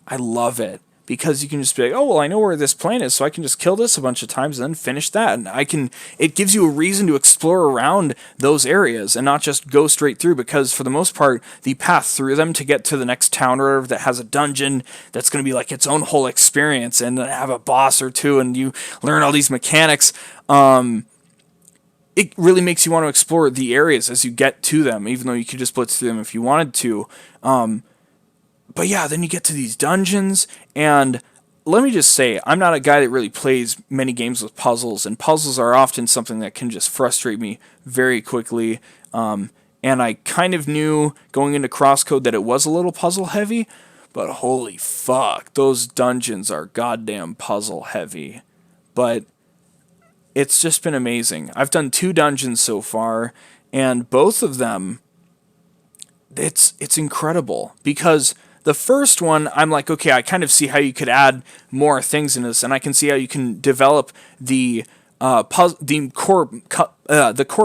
I love it because you can just be like, oh well, I know where this plant is, so I can just kill this a bunch of times and then finish that. And it gives you a reason to explore around those areas and not just go straight through, because for the most part, the path through them to get to the next town or whatever that has a dungeon that's going to be like its own whole experience and have a boss or two, and you learn all these mechanics. It really makes you want to explore the areas as you get to them, even though you could just blitz through them if you wanted to. But yeah, then you get to these dungeons, and let me just say, I'm not a guy that really plays many games with puzzles, and puzzles are often something that can just frustrate me very quickly. And I kind of knew going into CrossCode that it was a little puzzle heavy, but holy fuck, those dungeons are goddamn puzzle heavy. But it's just been amazing. I've done 2 dungeons so far, and both of them, it's incredible, because the first one, I'm like, okay, I kind of see how you could add more things in this, and I can see how you can develop the core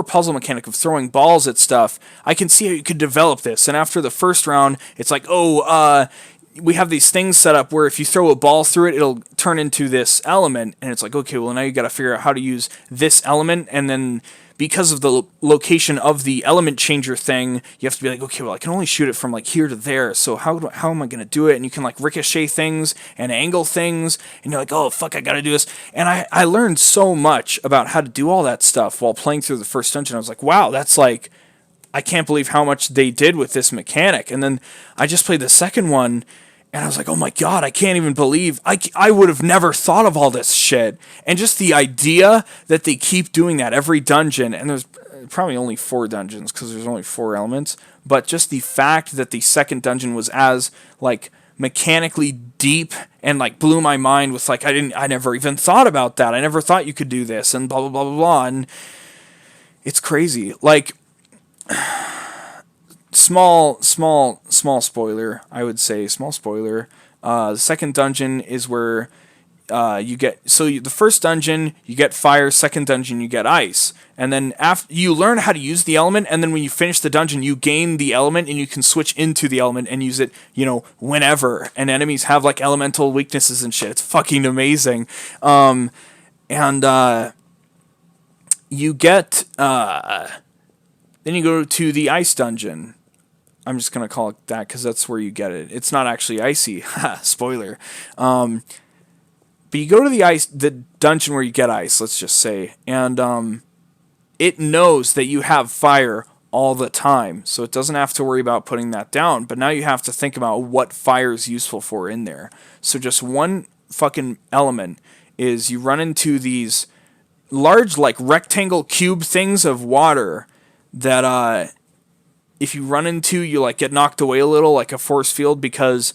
puzzle mechanic of throwing balls at stuff. I can see how you could develop this, and after the first round, it's like, we have these things set up where if you throw a ball through it, it'll turn into this element, and it's like, okay, well now you got to figure out how to use this element, and then because of the location of the element changer thing, you have to be like, okay, well, I can only shoot it from like here to there, so how am I going to do it? And you can like ricochet things and angle things, and you're like, oh, fuck, I got to do this. And I learned so much about how to do all that stuff while playing through the first dungeon. I was like, wow, that's like, I can't believe how much they did with this mechanic. And then I just played the second one, and I was like, oh my god, I can't even believe, I would have never thought of all this shit. And just the idea that they keep doing that every dungeon, and there's probably only 4 dungeons because there's only 4 elements, but just the fact that the second dungeon was as, like, mechanically deep and, like, blew my mind with, like, I never even thought about that. I never thought you could do this, and blah, blah, blah, blah, blah, and it's crazy. Like, Small spoiler, I would say. Small spoiler. The second dungeon is where you get... the first dungeon, you get fire. Second dungeon, you get ice. And then after you learn how to use the element, and then when you finish the dungeon, you gain the element, and you can switch into the element and use it, whenever. And enemies have, like, elemental weaknesses and shit. It's fucking amazing. You get... then you go to the ice dungeon. I'm just going to call it that because that's where you get it. It's not actually icy. Spoiler. But you go to the dungeon where you get ice, let's just say. And it knows that you have fire all the time. So it doesn't have to worry about putting that down. But now you have to think about what fire is useful for in there. So just one fucking element is you run into these large, like, rectangle cube things of water that if you run into, you like get knocked away a little, like a force field, because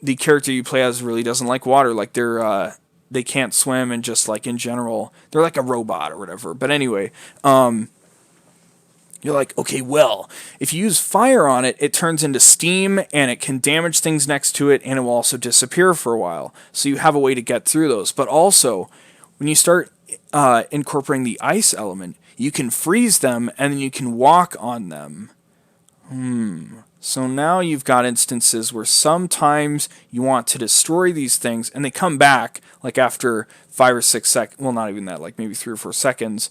the character you play as really doesn't like water. Like they can't swim, and just like in general, they're like a robot or whatever. But anyway, you're like, okay, well, if you use fire on it, it turns into steam, and it can damage things next to it, and it will also disappear for a while. So you have a way to get through those. But also, when you start incorporating the ice element, you can freeze them, and then you can walk on them. So now you've got instances where sometimes you want to destroy these things, and they come back, like after 5 or 6 seconds, well, not even that, like maybe 3 or 4 seconds,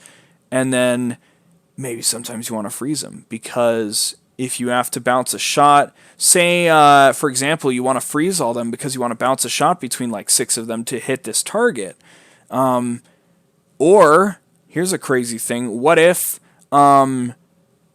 and then maybe sometimes you want to freeze them, because if you have to bounce a shot, say, for example, you want to freeze all them because you want to bounce a shot between like 6 of them to hit this target. Or, here's a crazy thing, what if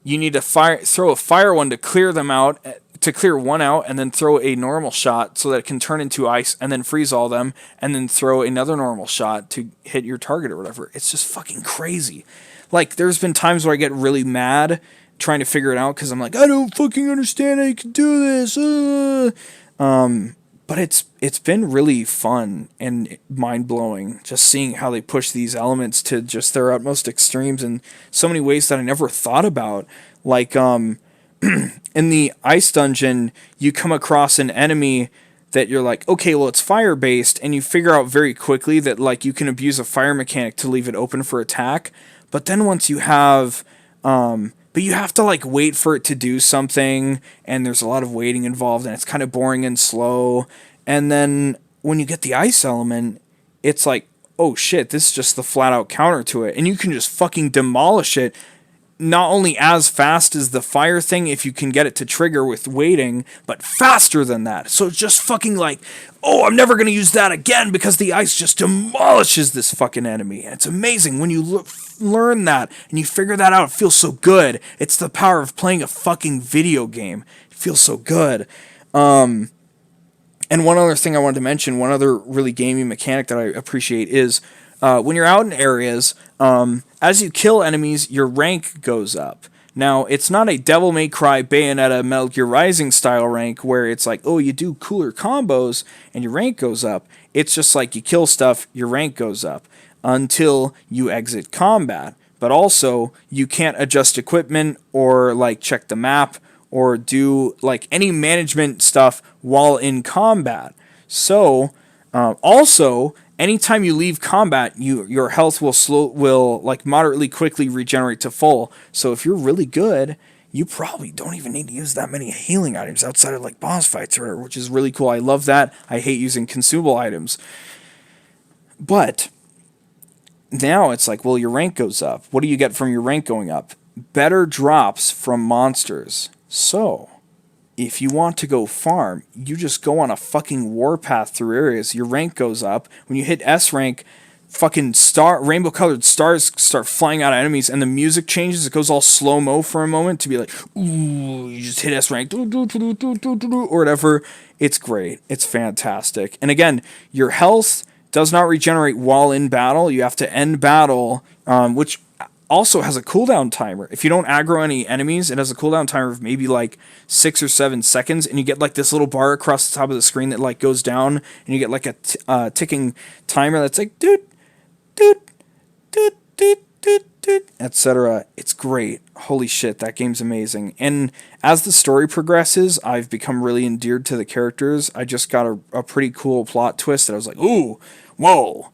you need to throw a fire one to clear them out, to clear one out, and then throw a normal shot so that it can turn into ice, and then freeze all them, and then throw another normal shot to hit your target or whatever. It's just fucking crazy. Like, there's been times where I get really mad trying to figure it out because I'm like, I don't fucking understand how you can do this. But it's been really fun and mind-blowing just seeing how they push these elements to just their utmost extremes in so many ways that I never thought about. Like, in the ice dungeon, you come across an enemy that you're like, okay, well, it's fire-based, and you figure out very quickly that, like, you can abuse a fire mechanic to leave it open for attack. But then once you have But you have to like wait for it to do something, and there's a lot of waiting involved, and it's kind of boring and slow. And then when you get the ice element, it's like, oh shit, this is just the flat out counter to it, and you can just fucking demolish it. Not only as fast as the fire thing, if you can get it to trigger with waiting, but faster than that. So it's just fucking like, oh, I'm never gonna use that again because the ice just demolishes this fucking enemy. And it's amazing when you learn that and you figure that out. It feels so good. It's the power of playing a fucking video game. It feels so good. And one other thing I wanted to mention, one other really gamey mechanic that I appreciate is when you're out in areas, as you kill enemies, your rank goes up. Now, it's not a Devil May Cry, Bayonetta, Metal Gear Rising style rank where it's like, oh, you do cooler combos and your rank goes up. It's just like you kill stuff, your rank goes up until you exit combat. But also, you can't adjust equipment or like check the map or do like any management stuff while in combat. So, also, anytime you leave combat, your health will like moderately quickly regenerate to full. So if you're really good, you probably don't even need to use that many healing items outside of like boss fights or whatever, which is really cool. I love that. I hate using consumable items. But now it's like, well, your rank goes up. What do you get from your rank going up? Better drops from monsters. So if you want to go farm, you just go on a fucking warpath through areas. Your rank goes up. When you hit S rank, fucking rainbow colored stars start flying out of enemies, and the music changes. It goes all slow mo for a moment to be like, ooh, you just hit S rank, or whatever. It's great. It's fantastic. And again, your health does not regenerate while in battle. You have to end battle, which also has a cooldown timer. If you don't aggro any enemies, it has a cooldown timer of maybe like 6 or 7 seconds, and you get like this little bar across the top of the screen that like goes down, and you get like a ticking timer that's like doot doot doot doot doot doot, etc. It's great. Holy shit, that game's amazing. And as the story progresses, I've become really endeared to the characters. I just got a pretty cool plot twist that I was like, ooh, whoa.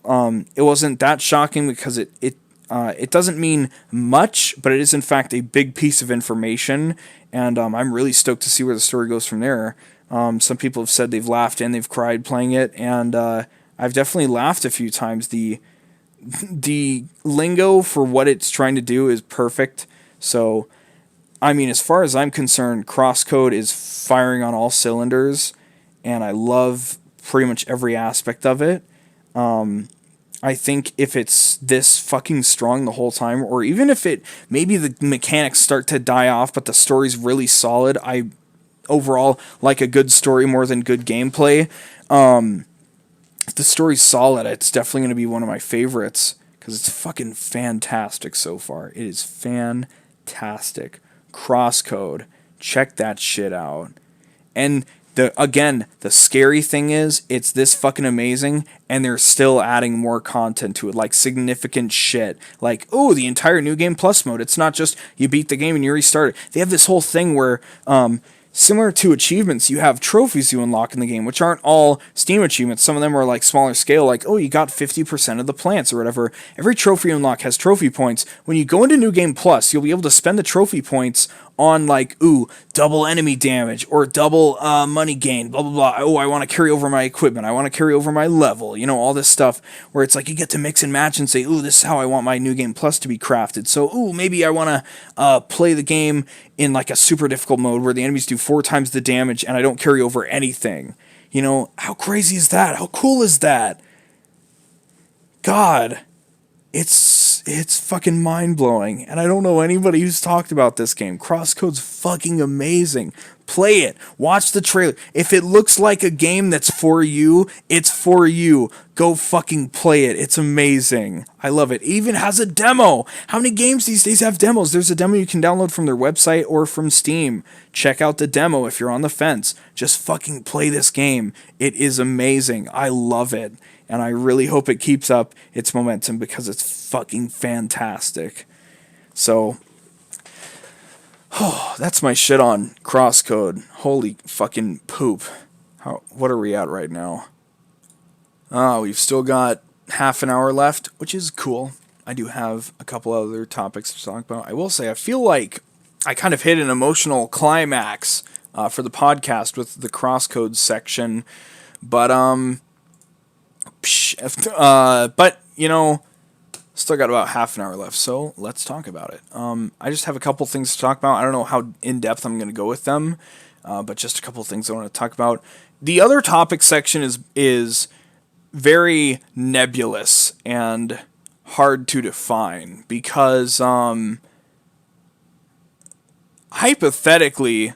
It wasn't that shocking because it doesn't mean much, but it is in fact a big piece of information, and I'm really stoked to see where the story goes from there. Some people have said they've laughed and they've cried playing it, and I've definitely laughed a few times. The lingo for what it's trying to do is perfect. So, I mean, as far as I'm concerned, CrossCode is firing on all cylinders, and I love pretty much every aspect of it. I think if it's this fucking strong the whole time, or even if maybe the mechanics start to die off, but the story's really solid, I overall like a good story more than good gameplay. If the story's solid, it's definitely going to be one of my favorites, because it's fucking fantastic so far. It is fantastic. CrossCode. Check that shit out. And the scary thing is, it's this fucking amazing, and they're still adding more content to it, like significant shit. Like, oh, the entire New Game Plus mode. It's not just you beat the game and you restart it. They have this whole thing where, similar to achievements, you have trophies you unlock in the game, which aren't all Steam achievements. Some of them are like smaller scale, like, oh, you got 50% of the plants or whatever. Every trophy you unlock has trophy points. When you go into New Game Plus, you'll be able to spend the trophy points on like, ooh, double enemy damage or double money gain, blah, blah, blah. Oh, I want to carry over my equipment. I want to carry over my level. You know, all this stuff where it's like you get to mix and match and say, ooh, this is how I want my New Game Plus to be crafted. So, ooh, maybe I want to play the game in like a super difficult mode where the enemies do 4 times the damage and I don't carry over anything. You know, how crazy is that? How cool is that? God, it's fucking mind-blowing, and I don't know anybody who's talked about this game. CrossCode's fucking amazing. Play it. Watch the trailer. If it looks like a game that's for you, it's for you. Go fucking play it. It's amazing. I love it. It even has a demo. How many games these days have demos? There's a demo you can download from their website or from Steam. Check out the demo if you're on the fence. Just fucking play this game. It is amazing. I love it. And I really hope it keeps up its momentum because it's fucking fantastic. So, that's my shit on CrossCode. Holy fucking poop. What are we at right now? We've still got half an hour left, which is cool. I do have a couple other topics to talk about. I will say I feel like I kind of hit an emotional climax for the podcast with the CrossCode section, but still got about half an hour left, so let's talk about it. I just have a couple things to talk about. I don't know how in depth I'm going to go with them, but just a couple things I want to talk about. The other topic section is very nebulous and hard to define because hypothetically,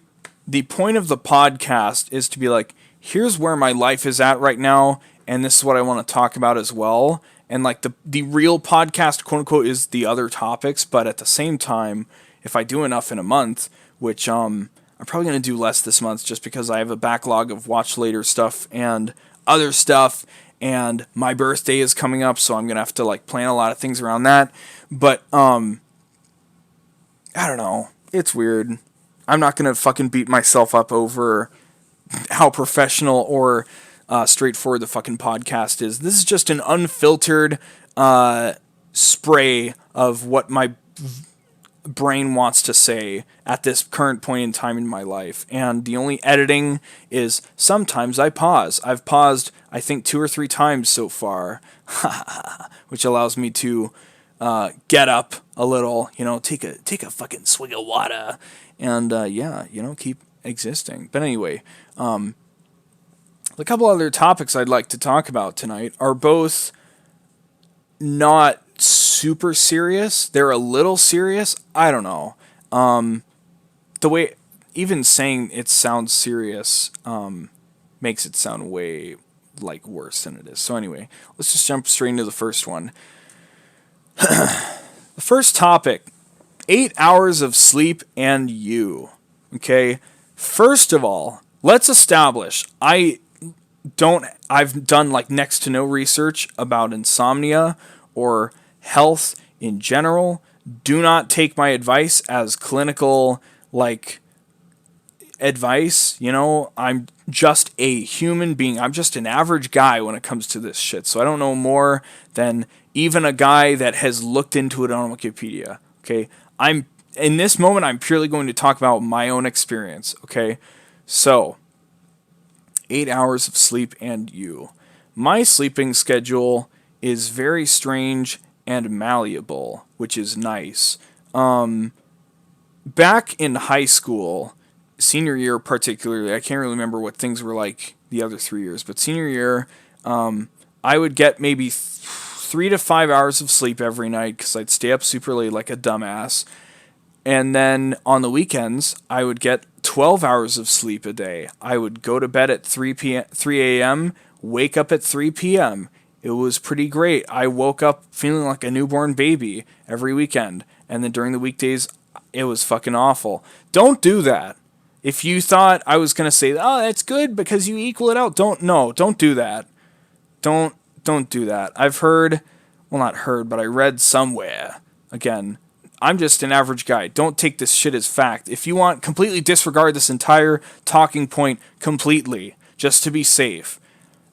the point of the podcast is to be like, here's where my life is at right now, and this is what I want to talk about as well. And like the real podcast, quote unquote, is the other topics. But at the same time, if I do enough in a month, which I'm probably going to do less this month just because I have a backlog of watch later stuff and other stuff. And my birthday is coming up, so I'm going to have to like plan a lot of things around that. But I don't know. It's weird. I'm not going to fucking beat myself up over how professional or straightforward the fucking podcast is. This is just an unfiltered spray of what my brain wants to say at this current point in time in my life. And the only editing is sometimes I pause. I've paused, I think, 2 or 3 times so far, which allows me to get up a little, take a fucking swig of water and, keep existing. But anyway, the couple other topics I'd like to talk about tonight are both not super serious. They're a little serious. I don't know. The way even saying it sounds serious makes it sound way like worse than it is. So anyway, let's just jump straight into the first one. The first topic, 8 hours of sleep and you. Okay? First of all, let's establish I've done like next to no research about insomnia or health in general. Do not take my advice as clinical advice. I'm just a human being. I'm just an average guy when it comes to this shit. So I don't know more than even a guy that has looked into it on Wikipedia. Okay? In this moment, I'm purely going to talk about my own experience. Okay? So 8 hours of sleep and you. My sleeping schedule is very strange and malleable, which is nice. Back in high school, senior year particularly, I can't really remember what things were like the other 3 years, but senior year, I would get maybe 3 to 5 hours of sleep every night because I'd stay up super late like a dumbass. And then on the weekends, I would get 12 hours of sleep a day. I would go to bed at 3 a.m., wake up at 3 p.m. It was pretty great. I woke up feeling like a newborn baby every weekend. And then during the weekdays, it was fucking awful. Don't do that. If you thought I was going to say, oh, that's good because you equal it out. Don't do that. Don't do that. I've heard, well, not heard, but I read somewhere, again, I'm just an average guy. Don't take this shit as fact. If you want, completely disregard this entire talking point completely, just to be safe.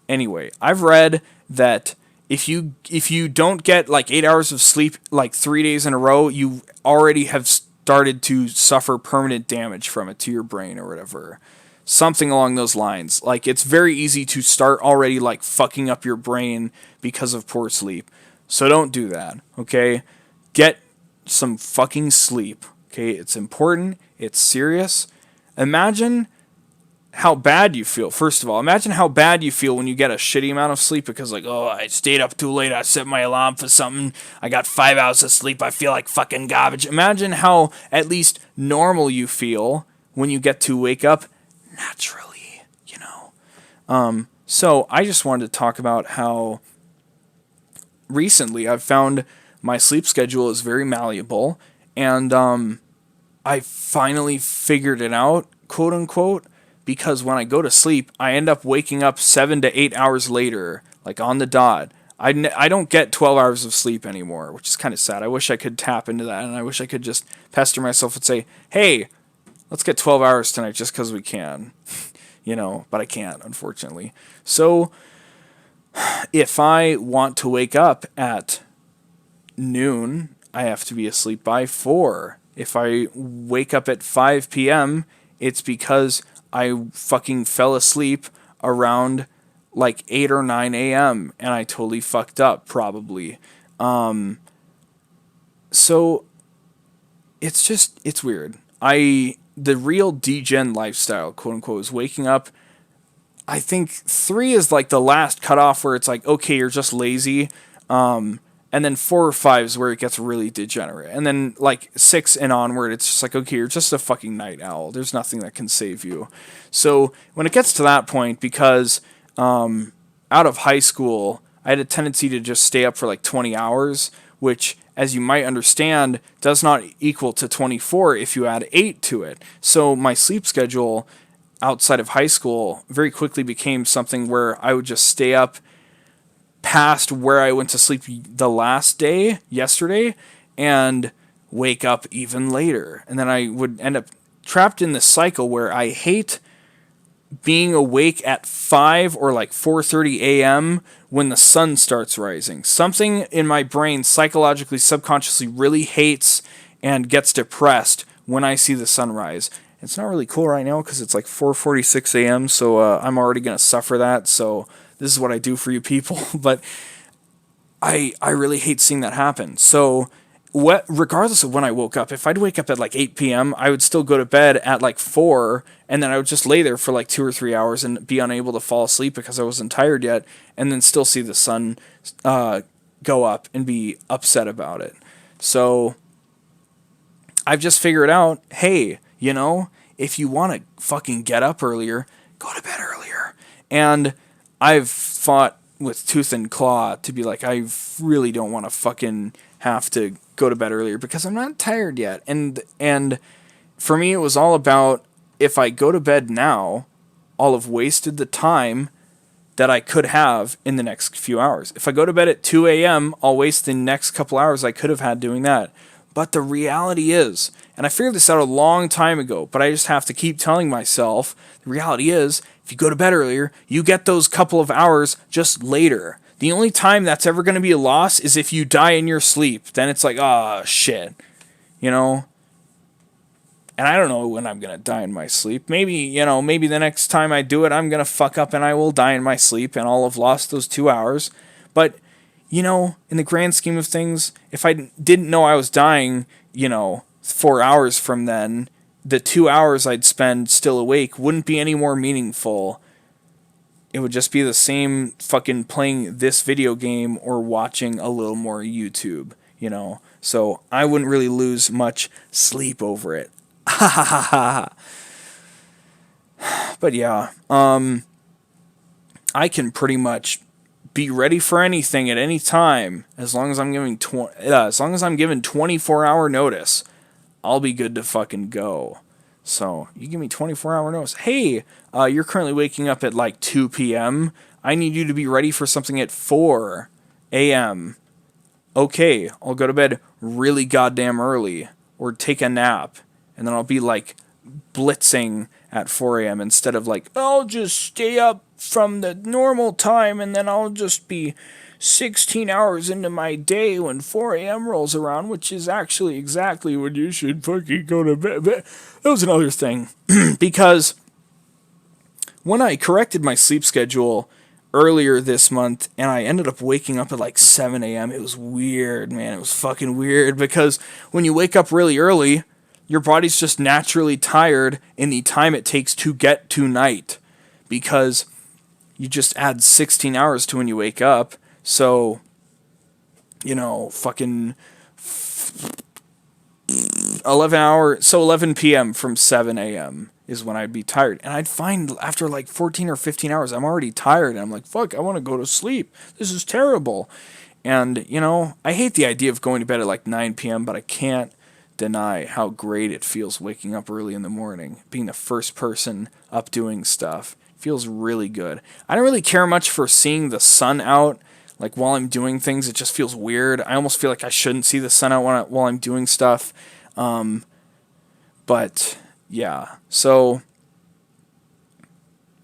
Anyway, I've read that if you don't get like 8 hours of sleep like 3 days in a row, you already have started to suffer permanent damage from it to your brain or whatever. Something along those lines. Like, it's very easy to start already like fucking up your brain because of poor sleep. So don't do that, okay? Get some fucking sleep, okay? It's important. It's serious. Imagine how bad you feel. First of all, imagine how bad you feel when you get a shitty amount of sleep because, like, oh, I stayed up too late. I set my alarm for something. I got 5 hours of sleep. I feel like fucking garbage. Imagine how at least normal you feel when you get to wake up naturally, So I just wanted to talk about how recently I've found my sleep schedule is very malleable, and I finally figured it out, quote unquote, because when I go to sleep, I end up waking up 7 to 8 hours later, like on the dot. I don't get 12 hours of sleep anymore, which is kind of sad. I wish I could tap into that, and I wish I could just pester myself and say, hey, let's get 12 hours tonight just because we can, but I can't, unfortunately. So if I want to wake up at noon, I have to be asleep by 4. If I wake up at 5 p.m., it's because I fucking fell asleep around like 8 or 9 a.m. and I totally fucked up, probably. So it's weird. The real degen lifestyle, quote unquote, is waking up. I think 3 is like the last cutoff where it's like, okay, you're just lazy. And then 4 or 5 is where it gets really degenerate. And then like 6 and onward, it's just like, okay, you're just a fucking night owl. There's nothing that can save you. So when it gets to that point, because out of high school, I had a tendency to just stay up for like 20 hours, which, as you might understand, does not equal to 24 if you add 8 to it. So my sleep schedule outside of high school very quickly became something where I would just stay up past where I went to sleep the last day, yesterday, and wake up even later. And then I would end up trapped in this cycle where I hate being awake at 5 or like 4:30 a.m. when the sun starts rising. Something in my brain psychologically, subconsciously really hates and gets depressed when I see the sunrise. It's not really cool right now because it's like 4:46 a.m. So I'm already going to suffer that. So this is what I do for you people. But I really hate seeing that happen. So regardless of when I woke up, if I'd wake up at like 8 p.m., I would still go to bed at like 4, and then I would just lay there for like 2 or 3 hours and be unable to fall asleep because I wasn't tired yet, and then still see the sun go up and be upset about it. So I've just figured out, hey, if you want to fucking get up earlier, go to bed earlier. And I've fought with tooth and claw to be like, I really don't want to fucking have to go to bed earlier because I'm not tired yet. And for me, it was all about, if I go to bed now, I'll have wasted the time that I could have in the next few hours. If I go to bed at 2 a.m., I'll waste the next couple hours I could have had doing that. But the reality is, and I figured this out a long time ago, but I just have to keep telling myself, the reality is, if you go to bed earlier, you get those couple of hours just later. The only time that's ever going to be a loss is if you die in your sleep. Then it's like, oh, shit. And I don't know when I'm going to die in my sleep. Maybe the next time I do it, I'm going to fuck up and I will die in my sleep and I'll have lost those 2 hours. But in the grand scheme of things, if I didn't know I was dying, 4 hours from then, the 2 hours I'd spend still awake wouldn't be any more meaningful. It would just be the same fucking playing this video game or watching a little more YouTube, So I wouldn't really lose much sleep over it. Ha ha ha ha. But yeah, I can pretty much be ready for anything at any time as long as I'm given 24-hour notice. I'll be good to fucking go. So you give me 24-hour notice. Hey, you're currently waking up at like 2 p.m. I need you to be ready for something at 4 a.m. Okay, I'll go to bed really goddamn early or take a nap, and then I'll be like blitzing at 4 a.m. instead of like, I'll just stay up from the normal time and then I'll just be 16 hours into my day when 4 a.m. rolls around, which is actually exactly when you should fucking go to bed. That was another thing. Because when I corrected my sleep schedule earlier this month and I ended up waking up at like 7 a.m., it was weird, man. It was fucking weird because when you wake up really early, your body's just naturally tired in the time it takes to get to night because you just add 16 hours to when you wake up. So, fucking 11 p.m. from 7 a.m. is when I'd be tired. And I'd find after like 14 or 15 hours, I'm already tired. And I'm like, fuck, I want to go to sleep. This is terrible. And, I hate the idea of going to bed at like 9 p.m., but I can't deny how great it feels waking up early in the morning, being the first person up doing stuff. Feels really good. I don't really care much for seeing the sun out. Like while I'm doing things, it just feels weird. I almost feel like I shouldn't see the sun out while I'm doing stuff. But yeah, so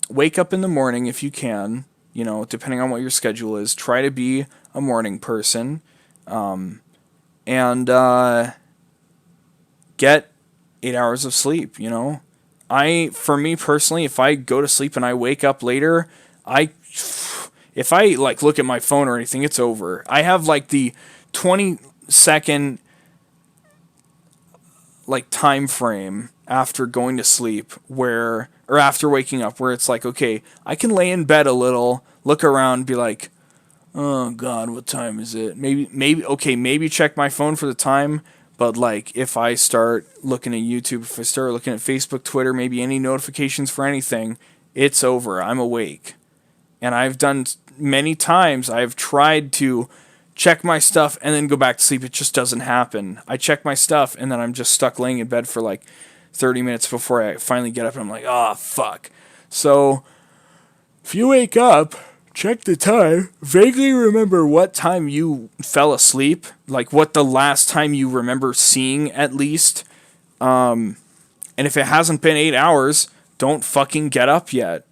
wake up in the morning if you can, depending on what your schedule is. Try to be a morning person. and get 8 hours of sleep, you know? For me personally, if I go to sleep and I wake up later, if I like look at my phone or anything, it's over. I have like the 20-second like time frame after going to sleep or after waking up where it's like, okay, I can lay in bed a little, look around, be like, oh God, what time is it? Maybe check my phone for the time. But like, if I start looking at YouTube, if I start looking at Facebook, Twitter, maybe any notifications for anything, it's over. I'm awake. And I've done many times, I've tried to check my stuff and then go back to sleep. It just doesn't happen. I check my stuff and then I'm just stuck laying in bed for like 30 minutes before I finally get up and I'm like, oh, fuck. So if you wake up, check the time, vaguely remember what time you fell asleep, like what the last time you remember seeing at least. And if it hasn't been 8 hours, don't fucking get up yet.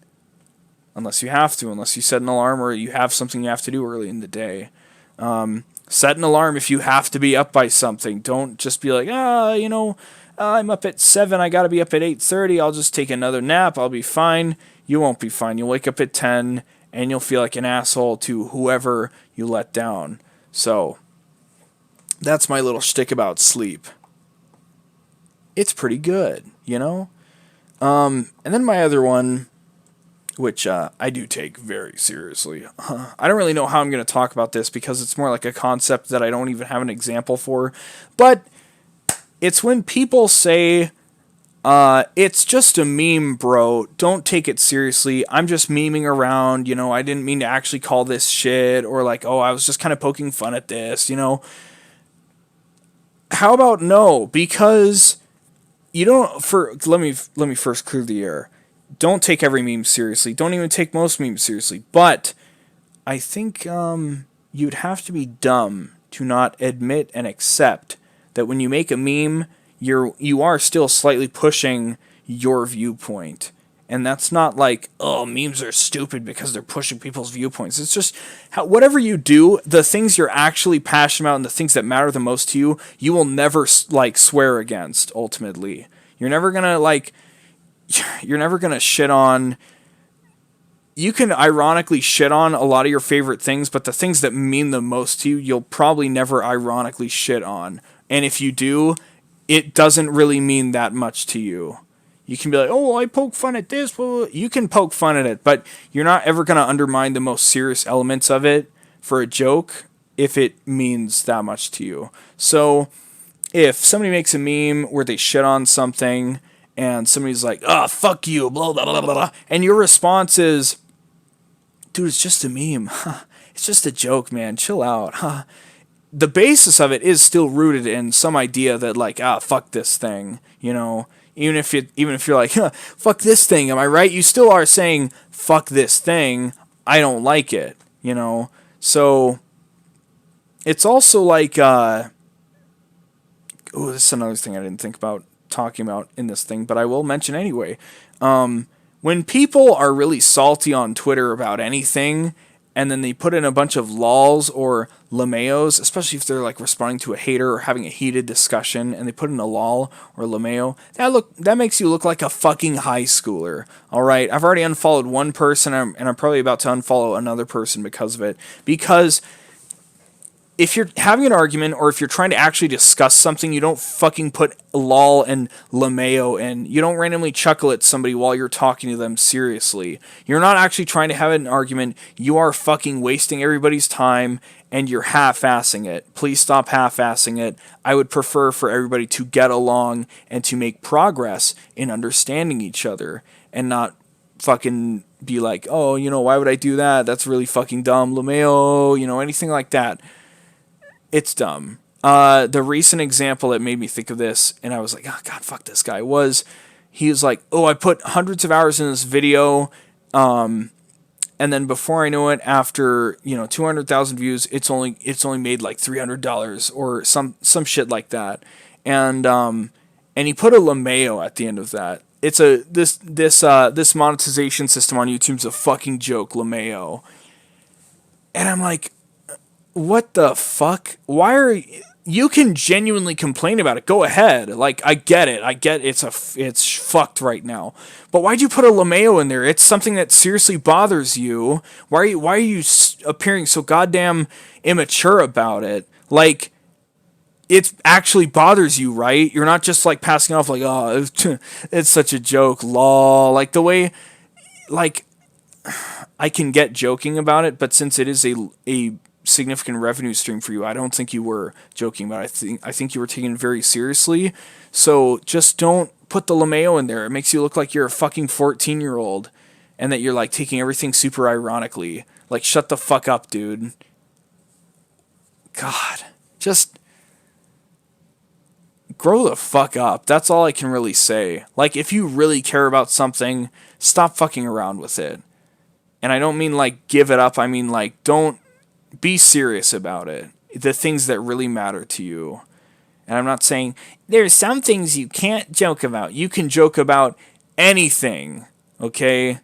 Unless you have to, unless you set an alarm or you have something you have to do early in the day. Set an alarm if you have to be up by something. Don't just be like, I'm up at 7, I gotta be up at 8:30, I'll just take another nap, I'll be fine. You won't be fine. You'll wake up at 10, and you'll feel like an asshole to whoever you let down. So, that's my little shtick about sleep. It's pretty good, you know? And then my other one, which I do take very seriously. I don't really know how I'm going to talk about this because it's more like a concept that I don't even have an example for. But it's when people say, it's just a meme, bro. Don't take it seriously. I'm just memeing around. I didn't mean to actually call this shit. Or like, oh, I was just kind of poking fun at this, How about no? Because you don't... Let me first clear the air. Don't take every meme seriously. Don't even take most memes seriously. But I think you'd have to be dumb to not admit and accept that when you make a meme, you are still slightly pushing your viewpoint. And that's not like, oh, memes are stupid because they're pushing people's viewpoints. It's just whatever you do, the things you're actually passionate about and the things that matter the most to you, you will never like swear against. Ultimately, you're never gonna shit on. You can ironically shit on a lot of your favorite things, but the things that mean the most to you, you'll probably never ironically shit on. And if you do, it doesn't really mean that much to you. You can be like, oh, I poke fun at this. Well, you can poke fun at it, but you're not ever going to undermine the most serious elements of it for a joke if it means that much to you. So if somebody makes a meme where they shit on something and somebody's like, oh, fuck you, blah, blah, blah, blah, blah, and your response is, dude, it's just a meme. It's just a joke, man. Chill out. The basis of it is still rooted in some idea that like, fuck this thing, Even if you're like, fuck this thing, am I right? You still are saying, fuck this thing, I don't like it, So, it's also like, this is another thing I didn't think about talking about in this thing, but I will mention anyway. When people are really salty on Twitter about anything, and then they put in a bunch of lols or lameos, especially if they're like responding to a hater or having a heated discussion, and they put in a lol or lameo, that makes you look like a fucking high schooler. All right, I've already unfollowed one person, and I'm probably about to unfollow another person because of it. Because if you're having an argument or if you're trying to actually discuss something, you don't fucking put lol and lameo in. You don't randomly chuckle at somebody while you're talking to them seriously. You're not actually trying to have an argument. You are fucking wasting everybody's time and you're half-assing it. Please stop half-assing it. I would prefer for everybody to get along and to make progress in understanding each other and not fucking be like, oh, why would I do that? That's really fucking dumb. Lameo, anything like that. It's dumb. The recent example that made me think of this, and I was like, oh, God, fuck this guy, he was like, oh, I put hundreds of hours in this video, and then before I know it, after, 200,000 views, it's only made like $300 or some shit like that. And he put a lameo at the end of that. It's this monetization system on YouTube's a fucking joke, lameo. And I'm like, what the fuck? Why are you can genuinely complain about it. Go ahead. Like, I get it. I get it's fucked right now. But why'd you put a LeMayo in there? It's something that seriously bothers you. Why are you appearing so goddamn immature about it? Like, it actually bothers you, right? You're not just like passing off like, oh, it's such a joke, lol. Like the way, like, I can get joking about it, but since it is a significant revenue stream for you, I don't think you were joking about it. I think you were taking it very seriously. So just don't put the LeMayo in there. It makes you look like you're a fucking 14-year-old and that you're like taking everything super ironically. Like, shut the fuck up, dude. God, just grow the fuck up. That's all I can really say. Like, if you really care about something, stop fucking around with it. And I don't mean like give it up. I mean like don't be serious about it. The things that really matter to you. And I'm not saying there's some things you can't joke about. You can joke about anything, okay?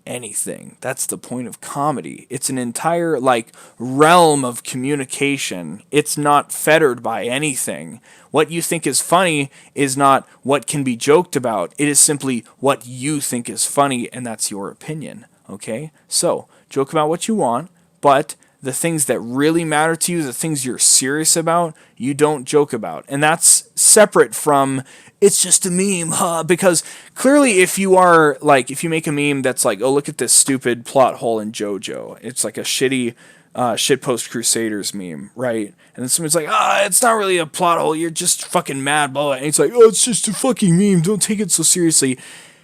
Anything. That's the point of comedy. It's an entire like realm of communication. It's not fettered by anything. What you think is funny is not what can be joked about. It is simply what you think is funny, and that's your opinion. Okay? So, joke about what you want, but the things that really matter to you, the things you're serious about, you don't joke about. And that's separate from, it's just a meme, huh? Because clearly if you are, like, if you make a meme that's like, oh, look at this stupid plot hole in JoJo. It's like a shitty shitpost Crusaders meme, right? And then someone's like, it's not really a plot hole, you're just fucking mad, blah, blah. And it's like, oh, it's just a fucking meme, don't take it so seriously.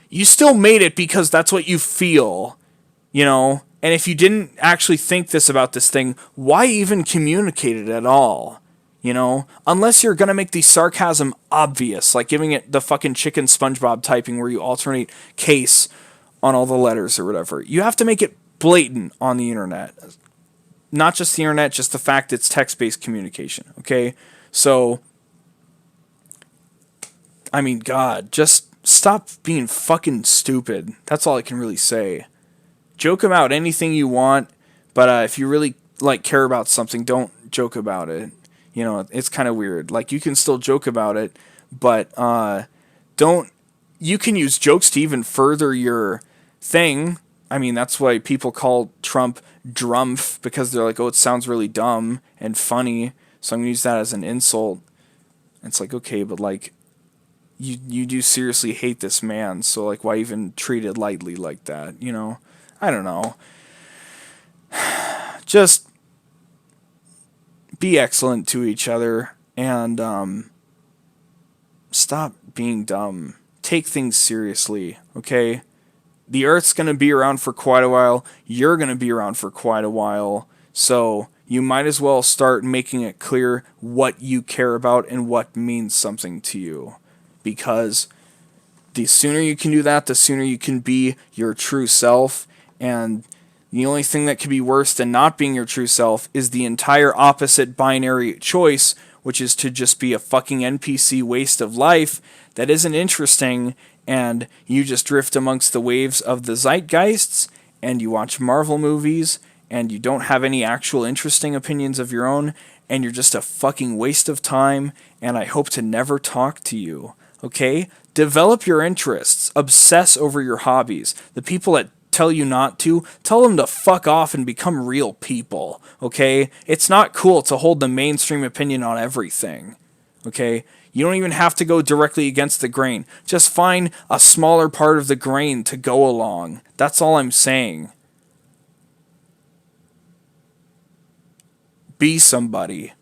You still made it because that's what you feel, you know? And if you didn't actually think this about this thing, why even communicate it at all? You know? Unless you're going to make the sarcasm obvious, like giving it the fucking chicken SpongeBob typing where you alternate case on all the letters or whatever. You have to make it blatant on the internet. Not just the internet, just the fact it's text-based communication, okay? So, I mean, God, just stop being fucking stupid. That's all I can really say. Joke about anything you want, but if you really like care about something, don't joke about it. You know, it's kind of weird. Like, you can still joke about it, but don't. You can use jokes to even further your thing. I mean, that's why people call Trump Drumpf, because they're like, oh, it sounds really dumb and funny, so I'm gonna use that as an insult. It's like, okay, but like, you do seriously hate this man, so like, why even treat it lightly like that? You know. I don't know. Just be excellent to each other and stop being dumb. Take things seriously, okay? The Earth's going to be around for quite a while. You're going to be around for quite a while. So you might as well start making it clear what you care about and what means something to you. Because the sooner you can do that, the sooner you can be your true self. And the only thing that could be worse than not being your true self is the entire opposite binary choice, which is to just be a fucking NPC waste of life that isn't interesting, and you just drift amongst the waves of the zeitgeists, and you watch Marvel movies, and you don't have any actual interesting opinions of your own, and you're just a fucking waste of time, and I hope to never talk to you, okay? Develop your interests. Obsess over your hobbies. The people that tell you not to, tell them to fuck off and become real people, okay? It's not cool to hold the mainstream opinion on everything, okay? You don't even have to go directly against the grain. Just find a smaller part of the grain to go along. That's all I'm saying. Be somebody.